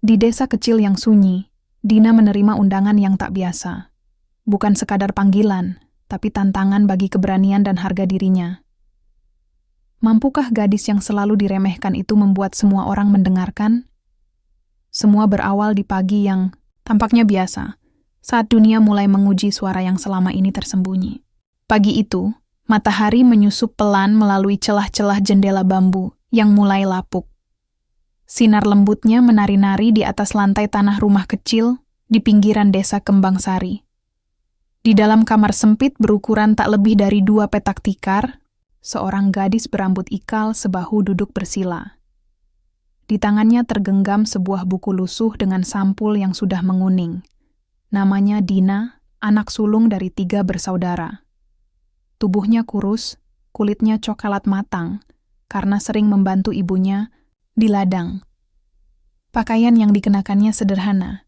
Di desa kecil yang sunyi, Dina menerima undangan yang tak biasa. Bukan sekadar panggilan, tapi tantangan bagi keberanian dan harga dirinya. Mampukah gadis yang selalu diremehkan itu membuat semua orang mendengarkan? Semua berawal di pagi yang tampaknya biasa, saat dunia mulai menguji suara yang selama ini tersembunyi. Pagi itu, matahari menyusup pelan melalui celah-celah jendela bambu yang mulai lapuk. Sinar lembutnya menari-nari di atas lantai tanah rumah kecil di pinggiran desa Kembang Sari. Di dalam kamar sempit berukuran tak lebih dari 2 petak tikar, seorang gadis berambut ikal sebahu duduk bersila. Di tangannya tergenggam sebuah buku lusuh dengan sampul yang sudah menguning. Namanya Dina, anak sulung dari 3 bersaudara. Tubuhnya kurus, kulitnya coklat matang, karena sering membantu ibunya di ladang. Pakaian yang dikenakannya sederhana.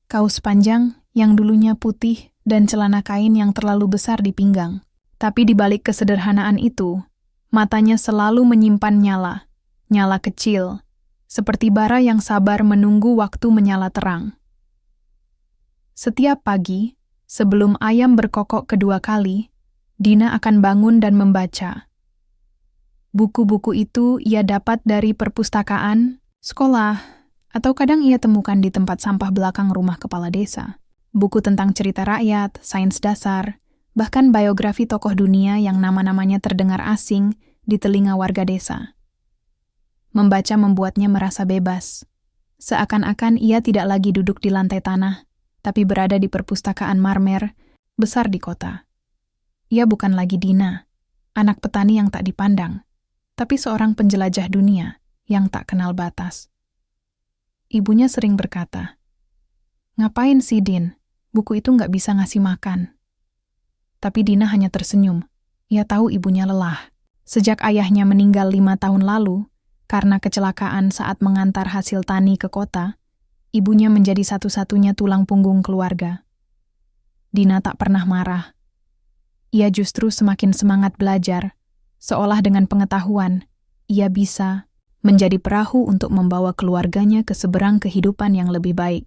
Kaos panjang yang dulunya putih dan celana kain yang terlalu besar di pinggang. Tapi di balik kesederhanaan itu, matanya selalu menyimpan nyala kecil, seperti bara yang sabar menunggu waktu menyala terang. Setiap pagi, sebelum ayam berkokok kedua kali, Dina akan bangun dan membaca. Buku-buku itu ia dapat dari perpustakaan, sekolah, atau kadang ia temukan di tempat sampah belakang rumah kepala desa. Buku tentang cerita rakyat, sains dasar, bahkan biografi tokoh dunia yang nama-namanya terdengar asing di telinga warga desa. Membaca membuatnya merasa bebas. Seakan-akan ia tidak lagi duduk di lantai tanah, tapi berada di perpustakaan marmer besar di kota. Ia bukan lagi Dina, anak petani yang tak dipandang, tapi seorang penjelajah dunia yang tak kenal batas. Ibunya sering berkata, "Ngapain sih, Din? Buku itu nggak bisa ngasih makan." Tapi Dina hanya tersenyum. Ia tahu ibunya lelah. Sejak ayahnya meninggal 5 tahun lalu, karena kecelakaan saat mengantar hasil tani ke kota, ibunya menjadi satu-satunya tulang punggung keluarga. Dina tak pernah marah. Ia justru semakin semangat belajar, seolah dengan pengetahuan, ia bisa menjadi perahu untuk membawa keluarganya ke seberang kehidupan yang lebih baik.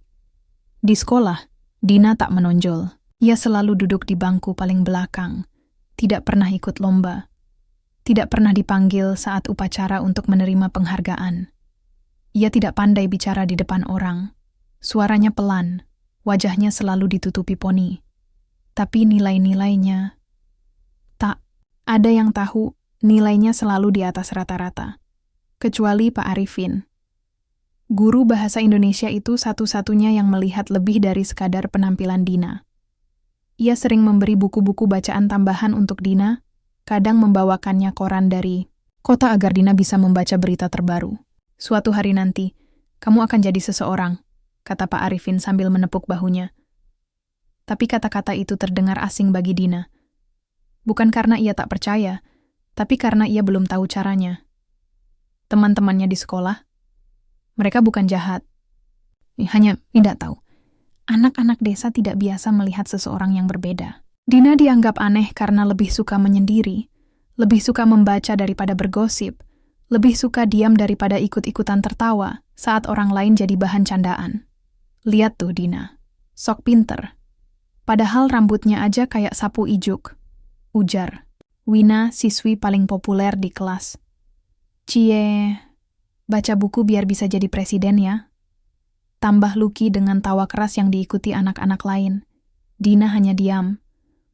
Di sekolah, Dina tak menonjol. Ia selalu duduk di bangku paling belakang, tidak pernah ikut lomba, tidak pernah dipanggil saat upacara untuk menerima penghargaan. Ia tidak pandai bicara di depan orang, suaranya pelan, wajahnya selalu ditutupi poni. Tapi nilai-nilainya, tak ada yang tahu nilainya selalu di atas rata-rata. Kecuali Pak Arifin. Guru bahasa Indonesia itu satu-satunya yang melihat lebih dari sekadar penampilan Dina. Ia sering memberi buku-buku bacaan tambahan untuk Dina, kadang membawakannya koran dari kota agar Dina bisa membaca berita terbaru. "Suatu hari nanti, kamu akan jadi seseorang," kata Pak Arifin sambil menepuk bahunya. Tapi kata-kata itu terdengar asing bagi Dina. Bukan karena ia tak percaya, tapi karena ia belum tahu caranya. Teman-temannya di sekolah, mereka bukan jahat. Hanya tidak tahu. Anak-anak desa tidak biasa melihat seseorang yang berbeda. Dina dianggap aneh karena lebih suka menyendiri, lebih suka membaca daripada bergosip, lebih suka diam daripada ikut-ikutan tertawa saat orang lain jadi bahan candaan. "Lihat tuh Dina, sok pinter. Padahal rambutnya aja kayak sapu ijuk," ujar Wina, siswi paling populer di kelas. "Cie, baca buku biar bisa jadi presiden ya," tambah Lucky dengan tawa keras yang diikuti anak-anak lain. Dina hanya diam,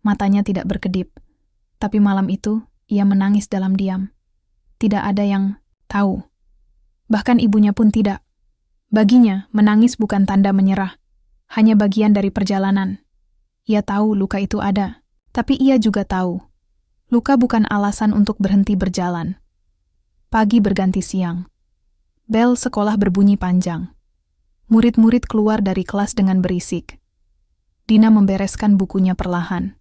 matanya tidak berkedip. Tapi malam itu, ia menangis dalam diam. Tidak ada yang tahu. Bahkan ibunya pun tidak. Baginya, menangis bukan tanda menyerah. Hanya bagian dari perjalanan. Ia tahu luka itu ada. Tapi ia juga tahu, luka bukan alasan untuk berhenti berjalan. Pagi berganti siang. Bel sekolah berbunyi panjang. Murid-murid keluar dari kelas dengan berisik. Dina membereskan bukunya perlahan.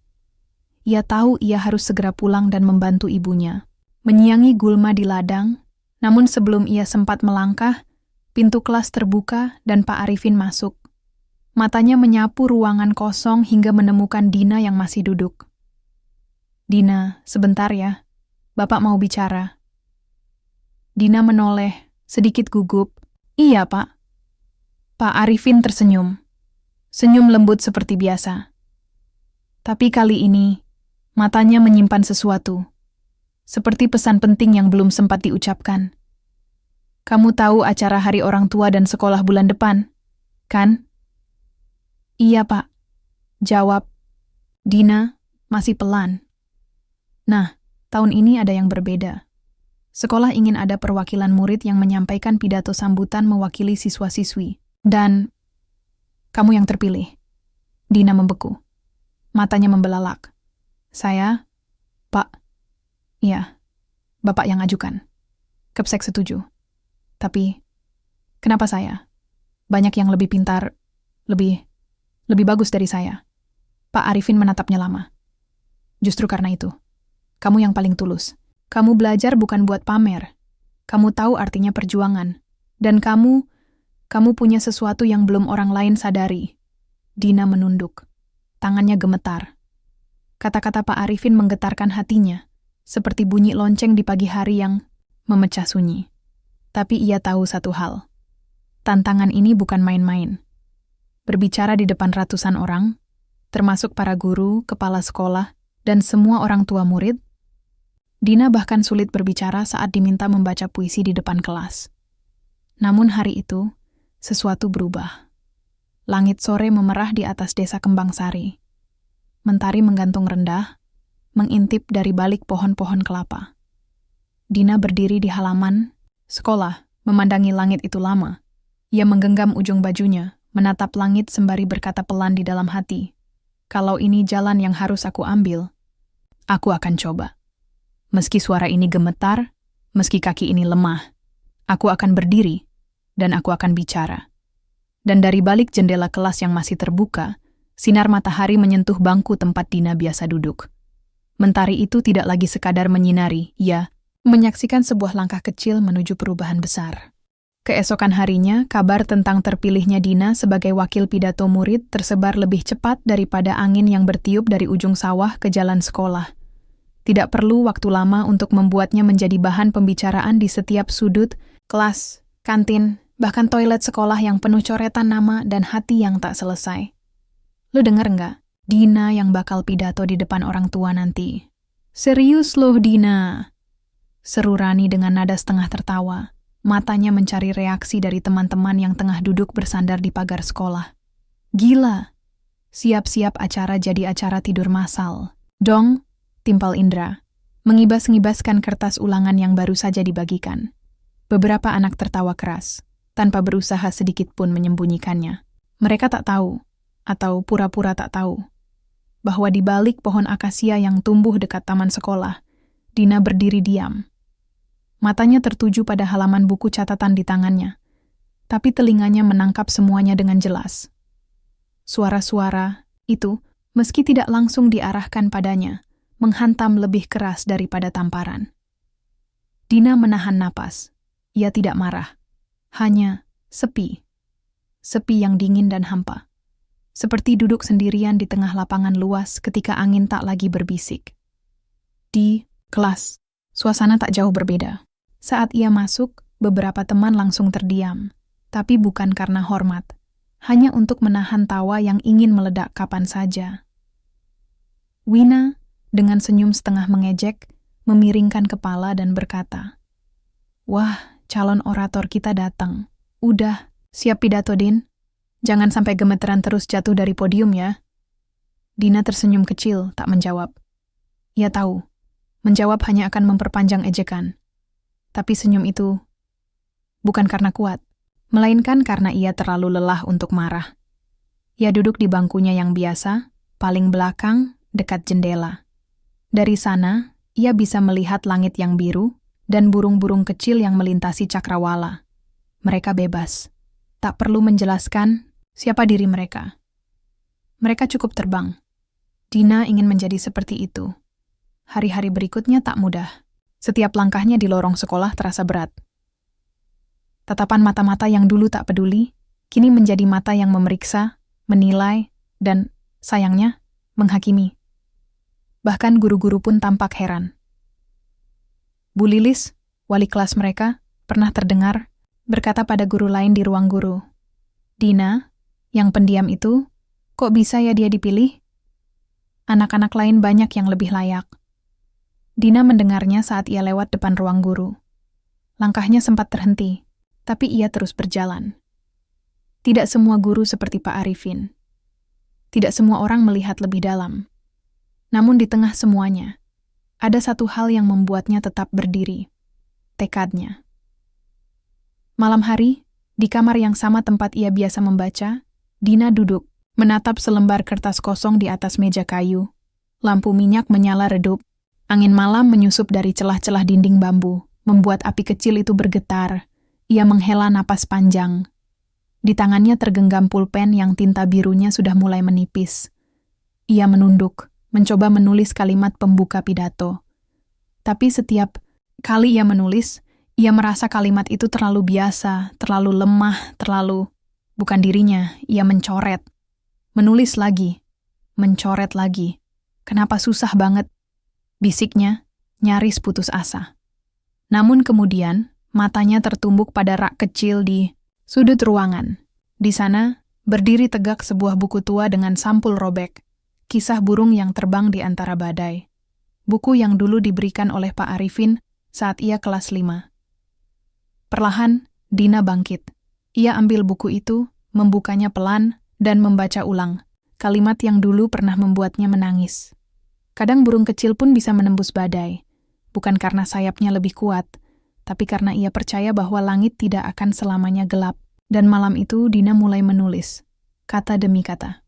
Ia tahu ia harus segera pulang dan membantu ibunya. Menyiangi gulma di ladang, namun sebelum ia sempat melangkah, pintu kelas terbuka dan Pak Arifin masuk. Matanya menyapu ruangan kosong hingga menemukan Dina yang masih duduk. "Dina, sebentar ya. Bapak mau bicara." Dina menoleh, sedikit gugup. "Iya, Pak." Pak Arifin tersenyum. Senyum lembut seperti biasa. Tapi kali ini, matanya menyimpan sesuatu. Seperti pesan penting yang belum sempat diucapkan. Kamu tahu acara Hari Orang Tua dan Sekolah bulan depan, kan? Iya, Pak. Jawab Dina masih pelan. Nah, tahun ini ada yang berbeda. Sekolah ingin ada perwakilan murid yang menyampaikan pidato sambutan mewakili siswa-siswi. Dan kamu yang terpilih. Dina membeku. Matanya membelalak. Saya, Pak. Iya, Bapak yang ajukan. Kepsek setuju. Tapi, kenapa saya? Banyak yang lebih pintar, lebih bagus dari saya. Pak Arifin menatapnya lama. Justru karena itu, kamu yang paling tulus. Kamu belajar bukan buat pamer. Kamu tahu artinya perjuangan. Dan kamu punya sesuatu yang belum orang lain sadari. Dina menunduk. Tangannya gemetar. Kata-kata Pak Arifin menggetarkan hatinya, seperti bunyi lonceng di pagi hari yang memecah sunyi. Tapi ia tahu satu hal. Tantangan ini bukan main-main. Berbicara di depan ratusan orang, termasuk para guru, kepala sekolah, dan semua orang tua murid, Dina bahkan sulit berbicara saat diminta membaca puisi di depan kelas. Namun hari itu, sesuatu berubah. Langit sore memerah di atas desa Kembang Sari. Mentari menggantung rendah, mengintip dari balik pohon-pohon kelapa. Dina berdiri di halaman sekolah, memandangi langit itu lama. Ia menggenggam ujung bajunya, menatap langit sembari berkata pelan di dalam hati, kalau ini jalan yang harus aku ambil, aku akan coba. Meski suara ini gemetar, meski kaki ini lemah, aku akan berdiri, dan aku akan bicara. Dan dari balik jendela kelas yang masih terbuka, sinar matahari menyentuh bangku tempat Dina biasa duduk. Mentari itu tidak lagi sekadar menyinari, ia menyaksikan sebuah langkah kecil menuju perubahan besar. Keesokan harinya, kabar tentang terpilihnya Dina sebagai wakil pidato murid tersebar lebih cepat daripada angin yang bertiup dari ujung sawah ke jalan sekolah. Tidak perlu waktu lama untuk membuatnya menjadi bahan pembicaraan di setiap sudut, kelas, kantin, bahkan toilet sekolah yang penuh coretan nama dan hati yang tak selesai. Lo denger nggak? Dina yang bakal pidato di depan orang tua nanti. Serius loh, Dina. Seru Rani dengan nada setengah tertawa. Matanya mencari reaksi dari teman-teman yang tengah duduk bersandar di pagar sekolah. Gila. Siap-siap acara jadi acara tidur massal. Dong, timpal Indra. Mengibas-ngibaskan kertas ulangan yang baru saja dibagikan. Beberapa anak tertawa keras, tanpa berusaha sedikit pun menyembunyikannya. Mereka tak tahu, atau pura-pura tak tahu, bahwa di balik pohon akasia yang tumbuh dekat taman sekolah, Dina berdiri diam. Matanya tertuju pada halaman buku catatan di tangannya, tapi telinganya menangkap semuanya dengan jelas. Suara-suara itu, meski tidak langsung diarahkan padanya, menghantam lebih keras daripada tamparan. Dina menahan napas. Ia tidak marah. Hanya sepi. Sepi yang dingin dan hampa. Seperti duduk sendirian di tengah lapangan luas ketika angin tak lagi berbisik. Di kelas, suasana tak jauh berbeda. Saat ia masuk, beberapa teman langsung terdiam, tapi bukan karena hormat, hanya untuk menahan tawa yang ingin meledak kapan saja. Wina, dengan senyum setengah mengejek, memiringkan kepala dan berkata, "Wah, calon orator kita datang. Udah, siap pidato, Din? Jangan sampai gemeteran terus jatuh dari podium ya." Dina tersenyum kecil, tak menjawab. Ia tahu, menjawab hanya akan memperpanjang ejekan. Tapi senyum itu bukan karena kuat, melainkan karena ia terlalu lelah untuk marah. Ia duduk di bangkunya yang biasa, paling belakang, dekat jendela. Dari sana, ia bisa melihat langit yang biru dan burung-burung kecil yang melintasi cakrawala. Mereka bebas. Tak perlu menjelaskan siapa diri mereka. Mereka cukup terbang. Dina ingin menjadi seperti itu. Hari-hari berikutnya tak mudah. Setiap langkahnya di lorong sekolah terasa berat. Tatapan mata-mata yang dulu tak peduli, kini menjadi mata yang memeriksa, menilai, dan, sayangnya, menghakimi. Bahkan guru-guru pun tampak heran. Bu Lilis, wali kelas mereka, pernah terdengar berkata pada guru lain di ruang guru, Dina, yang pendiam itu, kok bisa ya dia dipilih? Anak-anak lain banyak yang lebih layak. Dina mendengarnya saat ia lewat depan ruang guru. Langkahnya sempat terhenti, tapi ia terus berjalan. Tidak semua guru seperti Pak Arifin. Tidak semua orang melihat lebih dalam. Namun di tengah semuanya, ada satu hal yang membuatnya tetap berdiri. Tekadnya. Malam hari, di kamar yang sama tempat ia biasa membaca, Dina duduk, menatap selembar kertas kosong di atas meja kayu. Lampu minyak menyala redup. Angin malam menyusup dari celah-celah dinding bambu, membuat api kecil itu bergetar. Ia menghela napas panjang. Di tangannya tergenggam pulpen yang tinta birunya sudah mulai menipis. Ia menunduk, mencoba menulis kalimat pembuka pidato. Tapi setiap kali ia menulis, ia merasa kalimat itu terlalu biasa, terlalu lemah, terlalu... Bukan dirinya, ia mencoret. Menulis lagi. Mencoret lagi. Kenapa susah banget? Bisiknya, nyaris putus asa. Namun kemudian, matanya tertumbuk pada rak kecil di sudut ruangan. Di sana, berdiri tegak sebuah buku tua dengan sampul robek. Kisah burung yang terbang di antara badai. Buku yang dulu diberikan oleh Pak Arifin saat ia kelas 5. Perlahan, Dina bangkit. Ia ambil buku itu, membukanya pelan, dan membaca ulang. Kalimat yang dulu pernah membuatnya menangis. Kadang burung kecil pun bisa menembus badai. Bukan karena sayapnya lebih kuat, tapi karena ia percaya bahwa langit tidak akan selamanya gelap. Dan malam itu Dina mulai menulis, kata demi kata.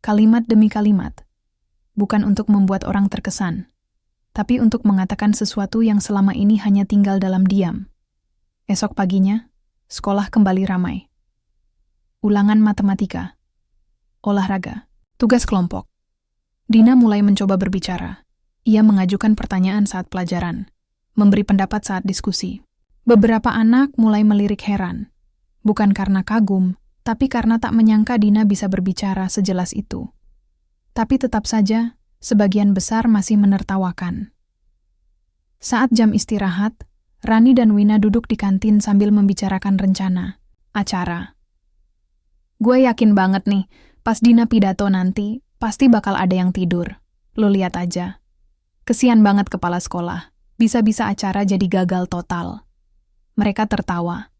Kalimat demi kalimat. Bukan untuk membuat orang terkesan, tapi untuk mengatakan sesuatu yang selama ini hanya tinggal dalam diam. Esok paginya, sekolah kembali ramai. Ulangan matematika, olahraga, tugas kelompok. Dina mulai mencoba berbicara. Ia mengajukan pertanyaan saat pelajaran, memberi pendapat saat diskusi. Beberapa anak mulai melirik heran. Bukan karena kagum, tapi karena tak menyangka Dina bisa berbicara sejelas itu. Tapi tetap saja, sebagian besar masih menertawakan. Saat jam istirahat, Rani dan Wina duduk di kantin sambil membicarakan rencana, acara. Gue yakin banget nih, pas Dina pidato nanti, pasti bakal ada yang tidur. Lo lihat aja. Kesian banget kepala sekolah. Bisa-bisa acara jadi gagal total. Mereka tertawa.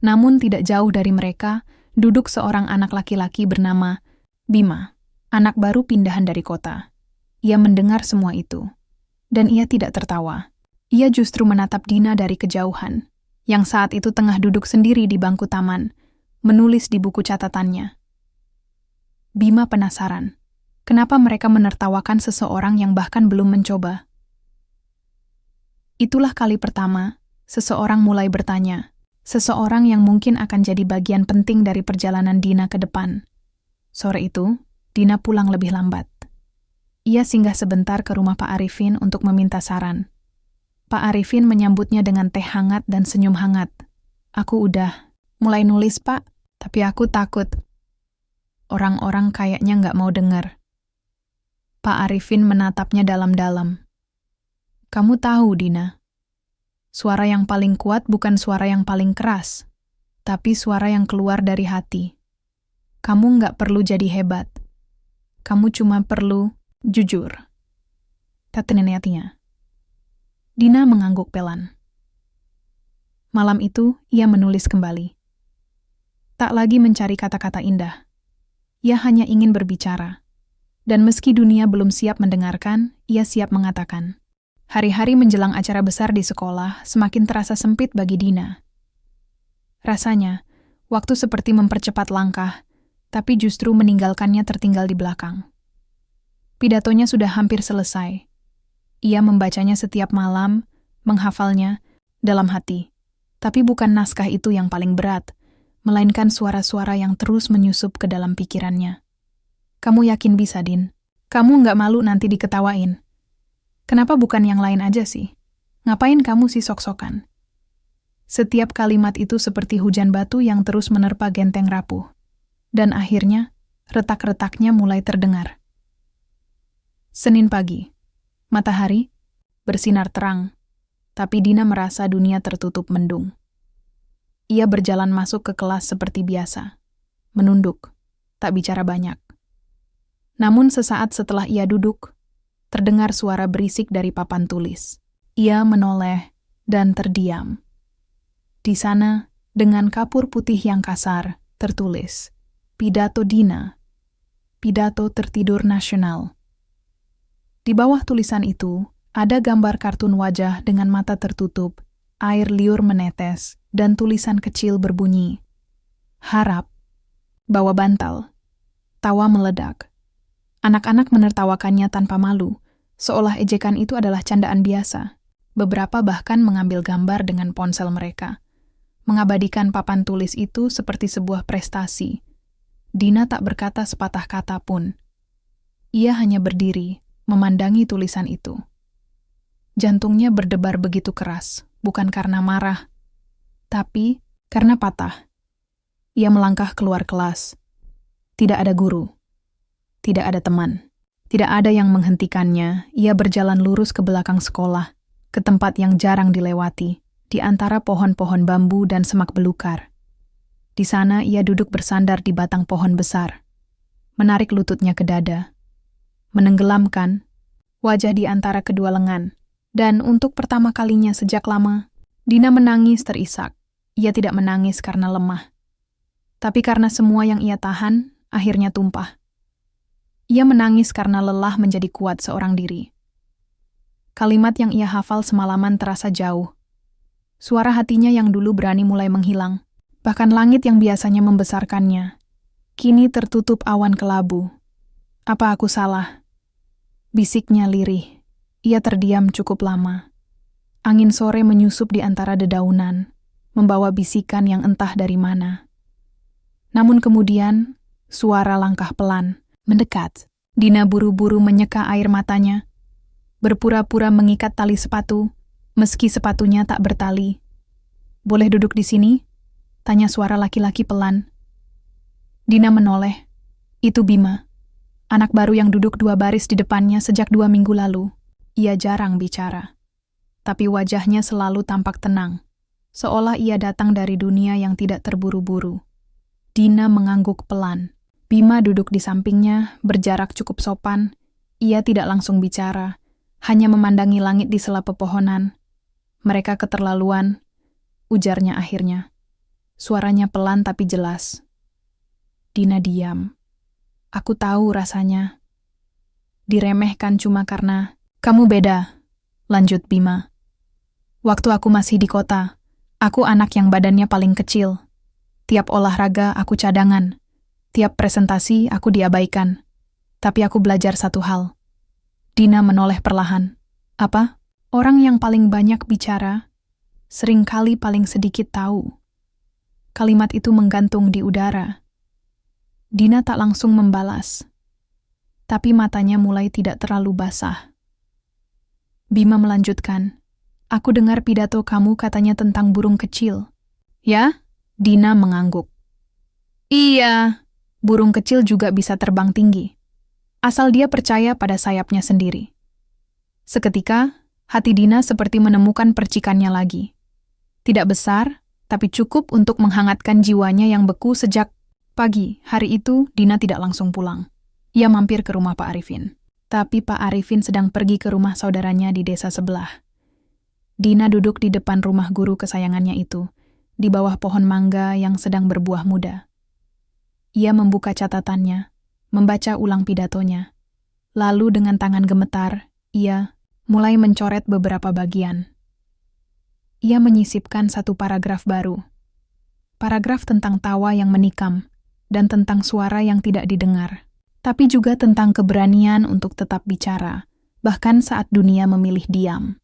Namun tidak jauh dari mereka, duduk seorang anak laki-laki bernama Bima, anak baru pindahan dari kota. Ia mendengar semua itu. Dan ia tidak tertawa. Ia justru menatap Dina dari kejauhan, yang saat itu tengah duduk sendiri di bangku taman, menulis di buku catatannya. Bima penasaran. Kenapa mereka menertawakan seseorang yang bahkan belum mencoba? Itulah kali pertama, seseorang mulai bertanya. Seseorang yang mungkin akan jadi bagian penting dari perjalanan Dina ke depan. Sore itu, Dina pulang lebih lambat. Ia singgah sebentar ke rumah Pak Arifin untuk meminta saran. Pak Arifin menyambutnya dengan teh hangat dan senyum hangat. Aku udah mulai nulis, Pak, tapi aku takut. Orang-orang kayaknya nggak mau dengar. Pak Arifin menatapnya dalam-dalam. Kamu tahu, Dina, suara yang paling kuat bukan suara yang paling keras, tapi suara yang keluar dari hati. Kamu nggak perlu jadi hebat. Kamu cuma perlu jujur. Tatenin hatinya. Dina mengangguk pelan. Malam itu, ia menulis kembali. Tak lagi mencari kata-kata indah. Ia hanya ingin berbicara. Dan meski dunia belum siap mendengarkan, ia siap mengatakan. Hari-hari menjelang acara besar di sekolah semakin terasa sempit bagi Dina. Rasanya, waktu seperti mempercepat langkah, tapi justru meninggalkannya tertinggal di belakang. Pidatonya sudah hampir selesai. Ia membacanya setiap malam, menghafalnya, dalam hati. Tapi bukan naskah itu yang paling berat, melainkan suara-suara yang terus menyusup ke dalam pikirannya. Kamu yakin bisa, Din? Kamu nggak malu nanti diketawain? Kenapa bukan yang lain aja sih? Ngapain kamu sih sok-sokan? Setiap kalimat itu seperti hujan batu yang terus menerpa genteng rapuh. Dan akhirnya, retak-retaknya mulai terdengar. Senin pagi. Matahari bersinar terang, tapi Dina merasa dunia tertutup mendung. Ia berjalan masuk ke kelas seperti biasa. Menunduk, tak bicara banyak. Namun sesaat setelah ia duduk, terdengar suara berisik dari papan tulis. Ia menoleh dan terdiam. Di sana, dengan kapur putih yang kasar, tertulis, Pidato Dina, Pidato Tertidur Nasional. Di bawah tulisan itu, ada gambar kartun wajah dengan mata tertutup, air liur menetes, dan tulisan kecil berbunyi, Harap, bawa bantal. Tawa meledak. Anak-anak menertawakannya tanpa malu, seolah ejekan itu adalah candaan biasa. Beberapa bahkan mengambil gambar dengan ponsel mereka. Mengabadikan papan tulis itu seperti sebuah prestasi. Dina tak berkata sepatah kata pun. Ia hanya berdiri, memandangi tulisan itu. Jantungnya berdebar begitu keras, bukan karena marah, tapi karena patah. Ia melangkah keluar kelas. Tidak ada guru. Tidak ada teman. Tidak ada yang menghentikannya. Ia berjalan lurus ke belakang sekolah, ke tempat yang jarang dilewati, di antara pohon-pohon bambu dan semak belukar. Di sana ia duduk bersandar di batang pohon besar, menarik lututnya ke dada, menenggelamkan wajah di antara kedua lengan. Dan untuk pertama kalinya sejak lama, Dina menangis terisak. Ia tidak menangis karena lemah, tapi karena semua yang ia tahan akhirnya tumpah. Ia menangis karena lelah menjadi kuat seorang diri. Kalimat yang ia hafal semalaman terasa jauh. Suara hatinya yang dulu berani mulai menghilang. Bahkan langit yang biasanya membesarkannya, kini tertutup awan kelabu. Apa aku salah? Bisiknya lirih. Ia terdiam cukup lama. Angin sore menyusup di antara dedaunan, membawa bisikan yang entah dari mana. Namun kemudian, suara langkah pelan, mendekat. Dina buru-buru menyeka air matanya, berpura-pura mengikat tali sepatu, meski sepatunya tak bertali. Boleh duduk di sini? Tanya suara laki-laki pelan. Dina menoleh. Itu Bima, anak baru yang duduk 2 baris di depannya sejak 2 minggu lalu. Ia jarang bicara, tapi wajahnya selalu tampak tenang, seolah ia datang dari dunia yang tidak terburu-buru. Dina mengangguk pelan. Bima duduk di sampingnya, berjarak cukup sopan. Ia tidak langsung bicara, hanya memandangi langit di sela pepohonan. Mereka keterlaluan, ujarnya akhirnya. Suaranya pelan tapi jelas. Dina diam. Aku tahu rasanya. Diremehkan cuma karena kamu beda, lanjut Bima. Waktu aku masih di kota, aku anak yang badannya paling kecil. Tiap olahraga aku cadangan, tiap presentasi aku diabaikan. Tapi aku belajar satu hal. Dina menoleh perlahan. Apa? Orang yang paling banyak bicara, seringkali paling sedikit tahu. Kalimat itu menggantung di udara. Dina tak langsung membalas, tapi matanya mulai tidak terlalu basah. Bima melanjutkan, aku dengar pidato kamu katanya tentang burung kecil. Ya? Dina mengangguk. Iya, burung kecil juga bisa terbang tinggi. Asal dia percaya pada sayapnya sendiri. Seketika, hati Dina seperti menemukan percikannya lagi. Tidak besar, tapi cukup untuk menghangatkan jiwanya yang beku sejak pagi. Hari itu, Dina tidak langsung pulang. Ia mampir ke rumah Pak Arifin. Tapi Pak Arifin sedang pergi ke rumah saudaranya di desa sebelah. Dina duduk di depan rumah guru kesayangannya itu, di bawah pohon mangga yang sedang berbuah muda. Ia membuka catatannya, membaca ulang pidatonya. Lalu dengan tangan gemetar, ia mulai mencoret beberapa bagian. Ia menyisipkan satu paragraf baru. Paragraf tentang tawa yang menikam dan tentang suara yang tidak didengar. Tapi juga tentang keberanian untuk tetap bicara, bahkan saat dunia memilih diam.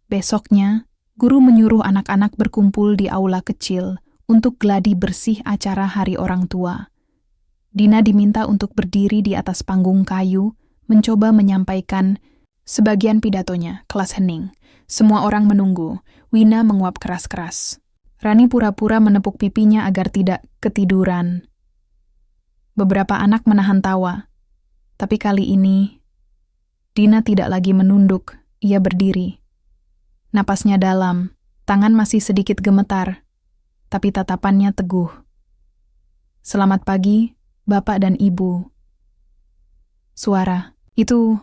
Besoknya, guru menyuruh anak-anak berkumpul di aula kecil untuk gladi bersih acara Hari Orang Tua. Dina diminta untuk berdiri di atas panggung kayu, mencoba menyampaikan sebagian pidatonya, kelas hening. Semua orang menunggu. Wina menguap keras-keras. Rani pura-pura menepuk pipinya agar tidak ketiduran. Beberapa anak menahan tawa, tapi kali ini, Dina tidak lagi menunduk, ia berdiri. Napasnya dalam, tangan masih sedikit gemetar. tapi tatapannya teguh. "Selamat pagi, Bapak dan Ibu." Suara itu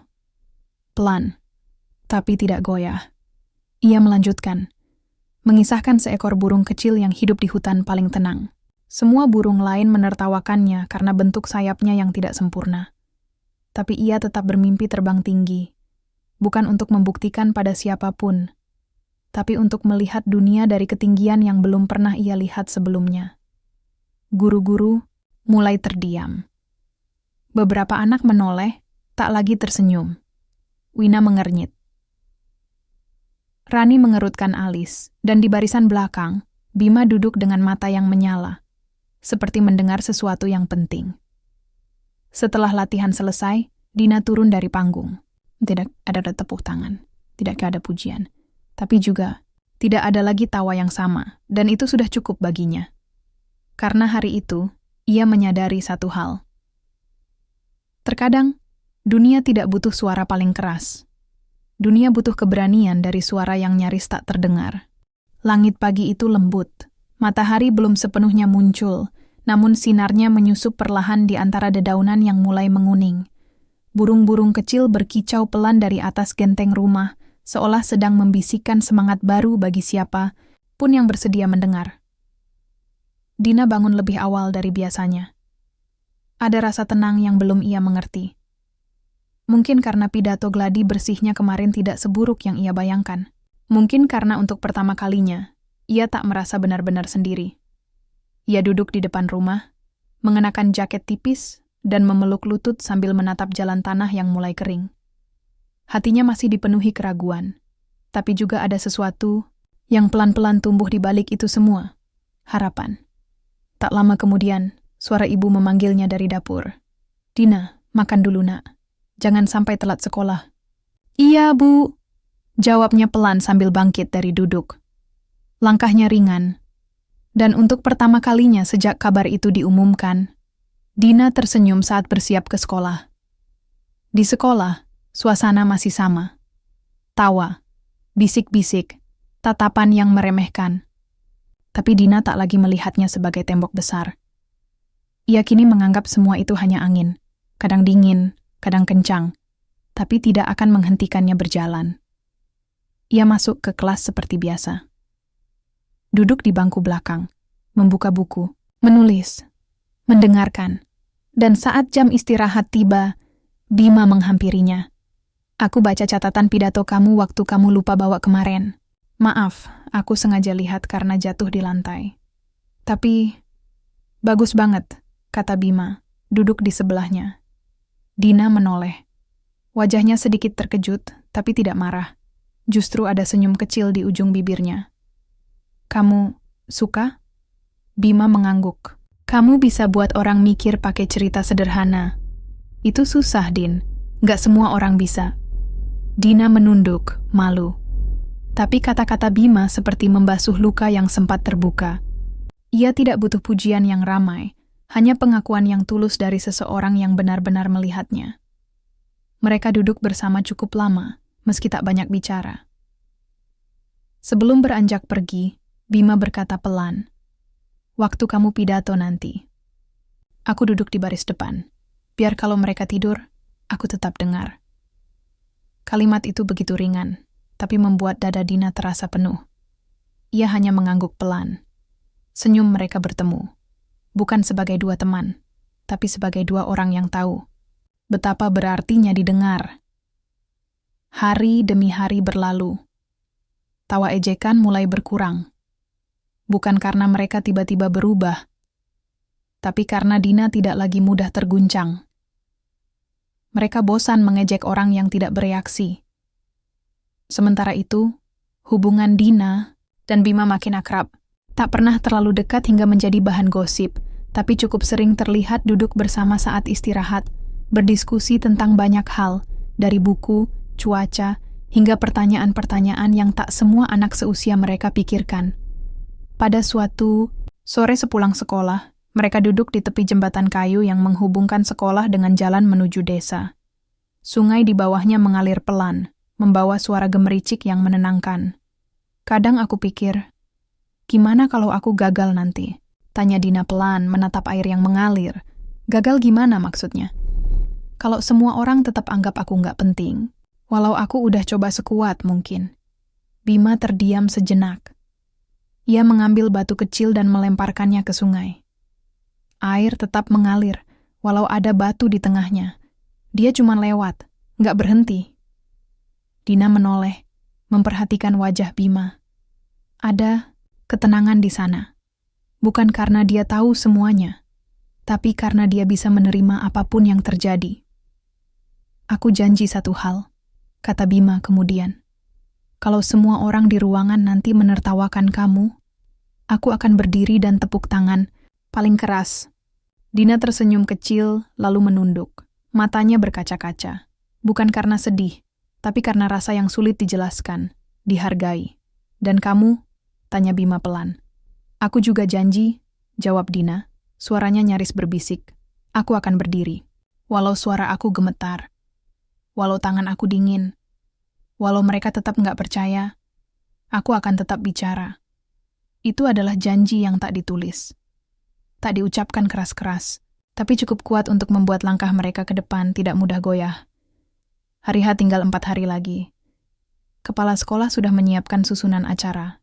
pelan, tapi tidak goyah. Ia melanjutkan, mengisahkan seekor burung kecil yang hidup di hutan paling tenang. Semua burung lain menertawakannya karena bentuk sayapnya yang tidak sempurna. Tapi ia tetap bermimpi terbang tinggi, bukan untuk membuktikan pada siapapun, tapi untuk melihat dunia dari ketinggian yang belum pernah ia lihat sebelumnya. Guru-guru mulai terdiam. Beberapa anak menoleh, tak lagi tersenyum. Wina mengernyit. Rani mengerutkan alis, dan di barisan belakang, Bima duduk dengan mata yang menyala, seperti mendengar sesuatu yang penting. Setelah latihan selesai, Dina turun dari panggung. Tidak ada tepuk tangan, tidak ada pujian, tapi juga tidak ada lagi tawa yang sama, dan itu sudah cukup baginya. Karena hari itu, ia menyadari satu hal. Terkadang, dunia tidak butuh suara paling keras. Dunia butuh keberanian dari suara yang nyaris tak terdengar. Langit pagi itu lembut. Matahari belum sepenuhnya muncul, namun sinarnya menyusup perlahan di antara dedaunan yang mulai menguning. Burung-burung kecil berkicau pelan dari atas genteng rumah, seolah sedang membisikkan semangat baru bagi siapa pun yang bersedia mendengar. Dina bangun lebih awal dari biasanya. Ada rasa tenang yang belum ia mengerti. Mungkin karena pidato gladi bersihnya kemarin tidak seburuk yang ia bayangkan. Mungkin karena untuk pertama kalinya, ia tak merasa benar-benar sendiri. Ia duduk di depan rumah, mengenakan jaket tipis, dan memeluk lutut sambil menatap jalan tanah yang mulai kering. Hatinya masih dipenuhi keraguan, tapi juga ada sesuatu yang pelan-pelan tumbuh di balik itu semua. Harapan. Tak lama kemudian, suara ibu memanggilnya dari dapur. "Dina, makan dulu nak. Jangan sampai telat sekolah." "Iya, Bu," jawabnya pelan sambil bangkit dari duduk. Langkahnya ringan. Dan untuk pertama kalinya sejak kabar itu diumumkan, Dina tersenyum saat bersiap ke sekolah. Di sekolah, suasana masih sama. Tawa, bisik-bisik, tatapan yang meremehkan. Tapi Dina tak lagi melihatnya sebagai tembok besar. Ia kini menganggap semua itu hanya angin, kadang dingin, kadang kencang, tapi tidak akan menghentikannya berjalan. Ia masuk ke kelas seperti biasa. Duduk di bangku belakang, membuka buku, menulis, mendengarkan, dan saat jam istirahat tiba, Bima menghampirinya. "Aku baca catatan pidato kamu waktu kamu lupa bawa kemarin. Maaf, aku sengaja lihat karena jatuh di lantai." "Tapi, bagus banget," kata Bima, duduk di sebelahnya. Dina menoleh. Wajahnya sedikit terkejut, tapi tidak marah. Justru ada senyum kecil di ujung bibirnya. "Kamu suka?" Bima mengangguk. "Kamu bisa buat orang mikir pakai cerita sederhana. Itu susah, Din. Nggak semua orang bisa." Dina menunduk, malu. Tapi kata-kata Bima seperti membasuh luka yang sempat terbuka. Ia tidak butuh pujian yang ramai, hanya pengakuan yang tulus dari seseorang yang benar-benar melihatnya. Mereka duduk bersama cukup lama, meski tak banyak bicara. Sebelum beranjak pergi, Bima berkata pelan, "Waktu kamu pidato nanti, aku duduk di baris depan. Biar kalau mereka tidur, aku tetap dengar." Kalimat itu begitu ringan, tapi membuat dada Dina terasa penuh. Ia hanya mengangguk pelan. Senyum mereka bertemu, bukan sebagai dua teman, tapi sebagai dua orang yang tahu betapa berartinya didengar. Hari demi hari berlalu. Tawa ejekan mulai berkurang. Bukan karena mereka tiba-tiba berubah, tapi karena Dina tidak lagi mudah terguncang. Mereka bosan mengejek orang yang tidak bereaksi. Sementara itu, hubungan Dina dan Bima makin akrab. Tak pernah terlalu dekat hingga menjadi bahan gosip, tapi cukup sering terlihat duduk bersama saat istirahat, berdiskusi tentang banyak hal, dari buku, cuaca, hingga pertanyaan-pertanyaan yang tak semua anak seusia mereka pikirkan. Pada suatu sore sepulang sekolah, mereka duduk di tepi jembatan kayu yang menghubungkan sekolah dengan jalan menuju desa. Sungai di bawahnya mengalir pelan, membawa suara gemericik yang menenangkan. Kadang aku pikir, Gimana kalau aku gagal nanti? Tanya Dina pelan menatap air yang mengalir. Gagal gimana maksudnya? Kalau semua orang tetap anggap aku nggak penting, walau aku udah coba sekuat mungkin. Bima terdiam sejenak. Ia mengambil batu kecil dan melemparkannya ke sungai. Air tetap mengalir, walau ada batu di tengahnya. Dia cuma lewat, nggak berhenti. Dina menoleh, memperhatikan wajah Bima. Ada ketenangan di sana. Bukan karena dia tahu semuanya, tapi karena dia bisa menerima apapun yang terjadi. Aku janji satu hal, kata Bima kemudian. Kalau semua orang di ruangan nanti menertawakan kamu, aku akan berdiri dan tepuk tangan, paling keras. Dina tersenyum kecil, lalu menunduk. Matanya berkaca-kaca. Bukan karena sedih, tapi karena rasa yang sulit dijelaskan, dihargai. Dan kamu? Tanya Bima pelan. Aku juga janji, jawab Dina. Suaranya nyaris berbisik. Aku akan berdiri. Walau suara aku gemetar. Walau tangan aku dingin. Walau mereka tetap nggak percaya, aku akan tetap bicara. Itu adalah janji yang tak ditulis. Tak diucapkan keras-keras, tapi cukup kuat untuk membuat langkah mereka ke depan tidak mudah goyah. Hari H tinggal 4 hari lagi. Kepala sekolah sudah menyiapkan susunan acara.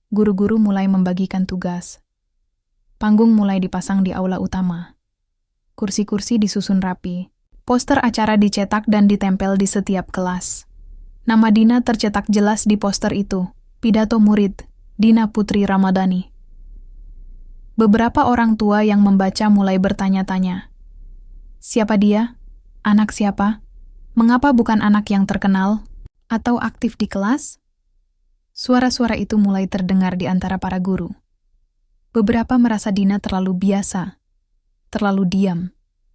Guru-guru mulai membagikan tugas. Panggung mulai dipasang di aula utama. Kursi-kursi disusun rapi. Poster acara dicetak dan ditempel di setiap kelas. Nama Dina tercetak jelas di poster itu. Pidato murid, Dina Putri Ramadhani. Beberapa orang tua yang membaca mulai bertanya-tanya. Siapa dia? Anak siapa? Mengapa bukan anak yang terkenal? Atau aktif di kelas? Suara-suara itu mulai terdengar di antara para guru. Beberapa merasa Dina terlalu biasa, terlalu diam,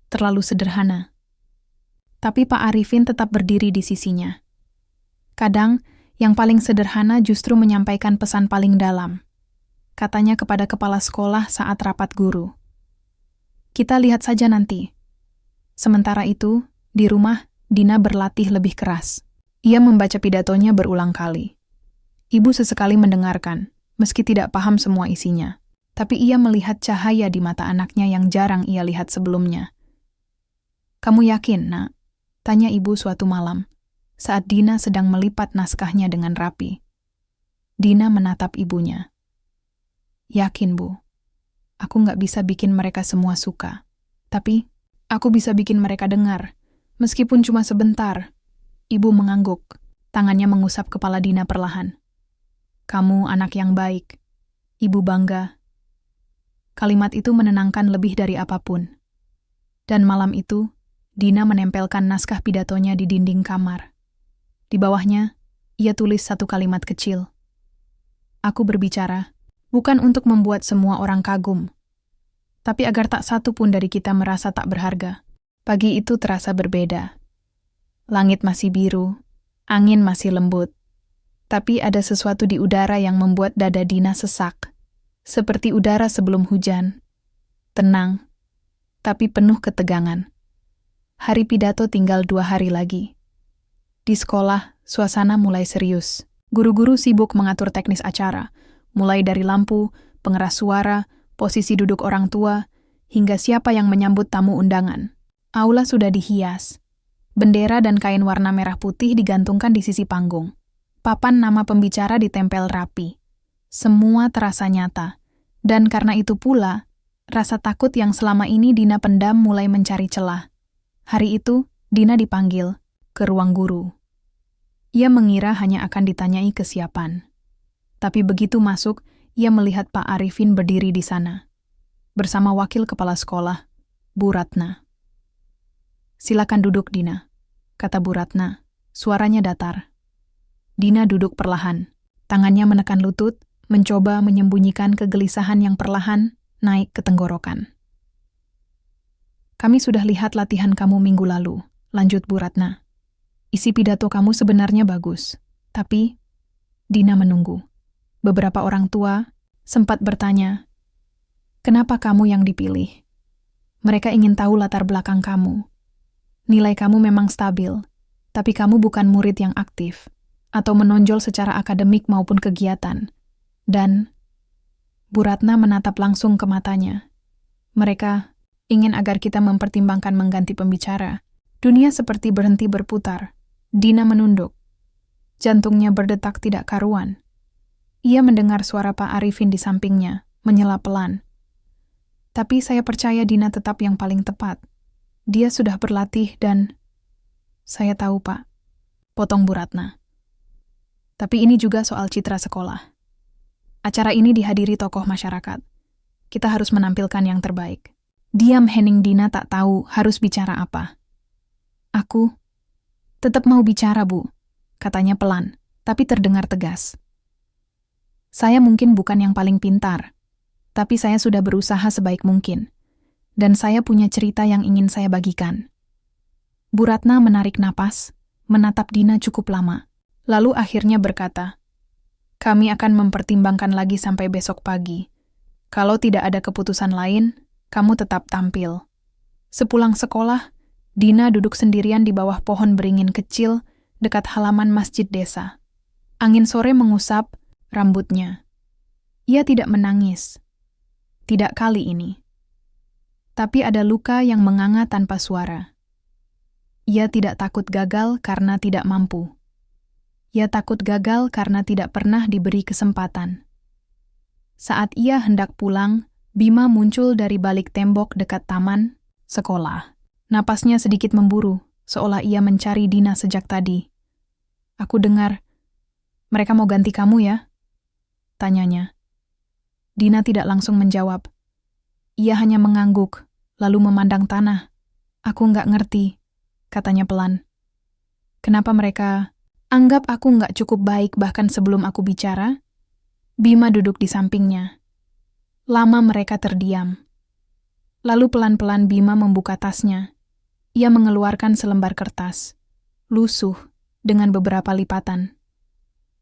terlalu sederhana. Tapi Pak Arifin tetap berdiri di sisinya. Kadang, yang paling sederhana justru menyampaikan pesan paling dalam. Katanya kepada kepala sekolah saat rapat guru. Kita lihat saja nanti. Sementara itu, di rumah, Dina berlatih lebih keras. Ia membaca pidatonya berulang kali. Ibu sesekali mendengarkan, meski tidak paham semua isinya. Tapi ia melihat cahaya di mata anaknya yang jarang ia lihat sebelumnya. Kamu yakin, nak? Tanya ibu suatu malam, saat Dina sedang melipat naskahnya dengan rapi. Dina menatap ibunya. Yakin, Bu. Aku nggak bisa bikin mereka semua suka. Tapi, aku bisa bikin mereka dengar, meskipun cuma sebentar. Ibu mengangguk, tangannya mengusap kepala Dina perlahan. Kamu anak yang baik. Ibu bangga. Kalimat itu menenangkan lebih dari apapun. Dan malam itu, Dina menempelkan naskah pidatonya di dinding kamar. Di bawahnya, ia tulis satu kalimat kecil. Aku berbicara, bukan untuk membuat semua orang kagum, tapi agar tak satu pun dari kita merasa tak berharga. Pagi itu terasa berbeda. Langit masih biru, angin masih lembut. Tapi ada sesuatu di udara yang membuat dada Dina sesak. Seperti udara sebelum hujan. Tenang, tapi penuh ketegangan. Hari pidato tinggal 2 hari lagi. Di sekolah, suasana mulai serius. Guru-guru sibuk mengatur teknis acara, mulai dari lampu, pengeras suara, posisi duduk orang tua, hingga siapa yang menyambut tamu undangan. Aula sudah dihias. Bendera dan kain warna merah putih digantungkan di sisi panggung. Papan nama pembicara ditempel rapi. Semua terasa nyata. Dan karena itu pula, rasa takut yang selama ini Dina pendam mulai mencari celah. Hari itu, Dina dipanggil ke ruang guru. Ia mengira hanya akan ditanyai kesiapan. Tapi begitu masuk, ia melihat Pak Arifin berdiri di sana. Bersama wakil kepala sekolah, Bu Ratna. Silakan duduk, Dina, kata Bu Ratna. Suaranya datar. Dina duduk perlahan. Tangannya menekan lutut, mencoba menyembunyikan kegelisahan yang perlahan naik ke tenggorokan. Kami sudah lihat latihan kamu minggu lalu, lanjut Bu Ratna. Isi pidato kamu sebenarnya bagus, tapi Dina menunggu. Beberapa orang tua sempat bertanya, kenapa kamu yang dipilih? Mereka ingin tahu latar belakang kamu. Nilai kamu memang stabil, tapi kamu bukan murid yang aktif, atau menonjol secara akademik maupun kegiatan. Dan Bu Ratna menatap langsung ke matanya. Mereka ingin agar kita mempertimbangkan mengganti pembicara. Dunia seperti berhenti berputar. Dina menunduk. Jantungnya berdetak tidak karuan. Ia mendengar suara Pak Arifin di sampingnya, menyela pelan. Tapi saya percaya Dina tetap yang paling tepat. Dia sudah berlatih dan... Saya tahu, Pak. Potong Bu Ratna. Tapi ini juga soal citra sekolah. Acara ini dihadiri tokoh masyarakat. Kita harus menampilkan yang terbaik. Diam hening Dina tak tahu harus bicara apa. Aku tetap mau bicara, Bu, katanya pelan, tapi terdengar tegas. Saya mungkin bukan yang paling pintar, tapi saya sudah berusaha sebaik mungkin. Dan saya punya cerita yang ingin saya bagikan. Bu Ratna menarik napas, menatap Dina cukup lama, lalu akhirnya berkata, kami akan mempertimbangkan lagi sampai besok pagi. Kalau tidak ada keputusan lain, kamu tetap tampil. Sepulang sekolah, Dina duduk sendirian di bawah pohon beringin kecil dekat halaman masjid desa. Angin sore mengusap rambutnya. Ia tidak menangis. Tidak kali ini. Tapi ada luka yang menganga tanpa suara. Ia tidak takut gagal karena tidak mampu. Ia takut gagal karena tidak pernah diberi kesempatan. Saat ia hendak pulang, Bima muncul dari balik tembok dekat taman sekolah. Napasnya sedikit memburu, seolah ia mencari Dina sejak tadi. Aku dengar, mereka mau ganti kamu ya? Tanyanya. Dina tidak langsung menjawab. Ia hanya mengangguk, lalu memandang tanah. Aku nggak ngerti, katanya pelan. Kenapa mereka anggap aku nggak cukup baik bahkan sebelum aku bicara? Bima duduk di sampingnya. Lama mereka terdiam. Lalu pelan-pelan Bima membuka tasnya. Ia mengeluarkan selembar kertas. Lusuh, dengan beberapa lipatan.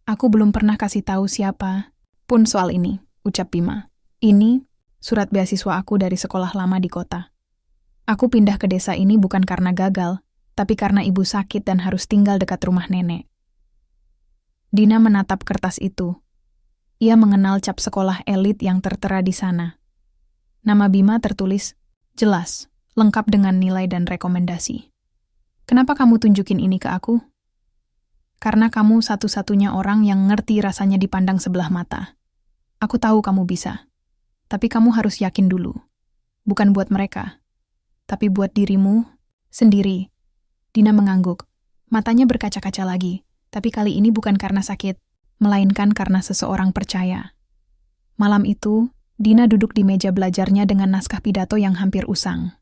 Aku belum pernah kasih tahu siapa pun soal ini, ucap Bima. Ini surat beasiswa aku dari sekolah lama di kota. Aku pindah ke desa ini bukan karena gagal, tapi karena ibu sakit dan harus tinggal dekat rumah nenek. Dina menatap kertas itu. Ia mengenal cap sekolah elit yang tertera di sana. Nama Bima tertulis, jelas, lengkap dengan nilai dan rekomendasi. Kenapa kamu tunjukin ini ke aku? Karena kamu satu-satunya orang yang ngerti rasanya dipandang sebelah mata. Aku tahu kamu bisa. Tapi kamu harus yakin dulu. Bukan buat mereka. Tapi buat dirimu sendiri. Dina mengangguk. Matanya berkaca-kaca lagi. Tapi kali ini bukan karena sakit, melainkan karena seseorang percaya. Malam itu, Dina duduk di meja belajarnya dengan naskah pidato yang hampir usang.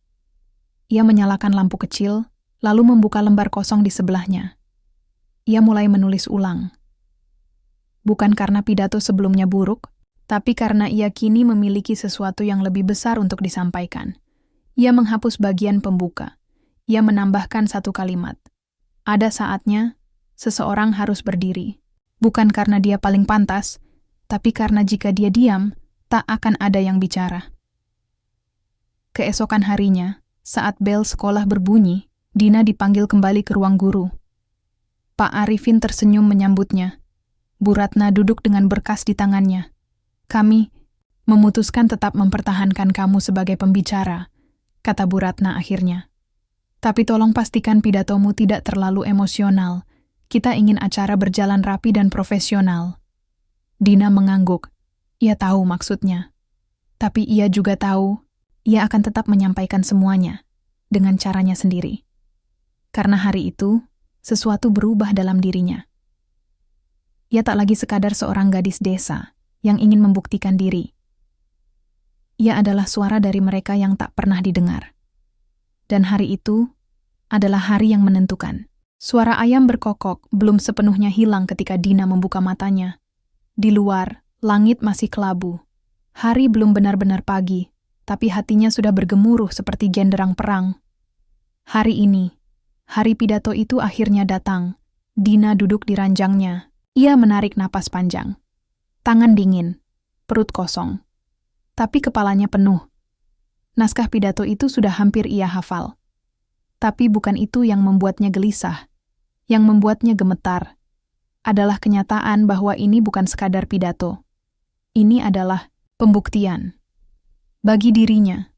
Ia menyalakan lampu kecil, lalu membuka lembar kosong di sebelahnya. Ia mulai menulis ulang. Bukan karena pidato sebelumnya buruk, tapi karena ia kini memiliki sesuatu yang lebih besar untuk disampaikan. Ia menghapus bagian pembuka. Ia menambahkan satu kalimat. Ada saatnya, seseorang harus berdiri. Bukan karena dia paling pantas, tapi karena jika dia diam, tak akan ada yang bicara. Keesokan harinya, saat bel sekolah berbunyi, Dina dipanggil kembali ke ruang guru. Pak Arifin tersenyum menyambutnya. Bu Ratna duduk dengan berkas di tangannya. Kami memutuskan tetap mempertahankan kamu sebagai pembicara, kata Bu Ratna akhirnya. Tapi tolong pastikan pidatomu tidak terlalu emosional. Kita ingin acara berjalan rapi dan profesional. Dina mengangguk. Ia tahu maksudnya. Tapi ia juga tahu, ia akan tetap menyampaikan semuanya, dengan caranya sendiri. Karena hari itu, sesuatu berubah dalam dirinya. Ia tak lagi sekadar seorang gadis desa yang ingin membuktikan diri. Ia adalah suara dari mereka yang tak pernah didengar. Dan hari itu adalah hari yang menentukan. Suara ayam berkokok belum sepenuhnya hilang ketika Dina membuka matanya. Di luar, langit masih kelabu. Hari belum benar-benar pagi, tapi hatinya sudah bergemuruh seperti genderang perang. Hari ini, hari pidato itu akhirnya datang. Dina duduk di ranjangnya. Ia menarik napas panjang. Tangan dingin, perut kosong. Tapi kepalanya penuh. Naskah pidato itu sudah hampir ia hafal. Tapi bukan itu yang membuatnya gelisah. Yang membuatnya gemetar adalah kenyataan bahwa ini bukan sekadar pidato. Ini adalah Pembuktian. Bagi dirinya.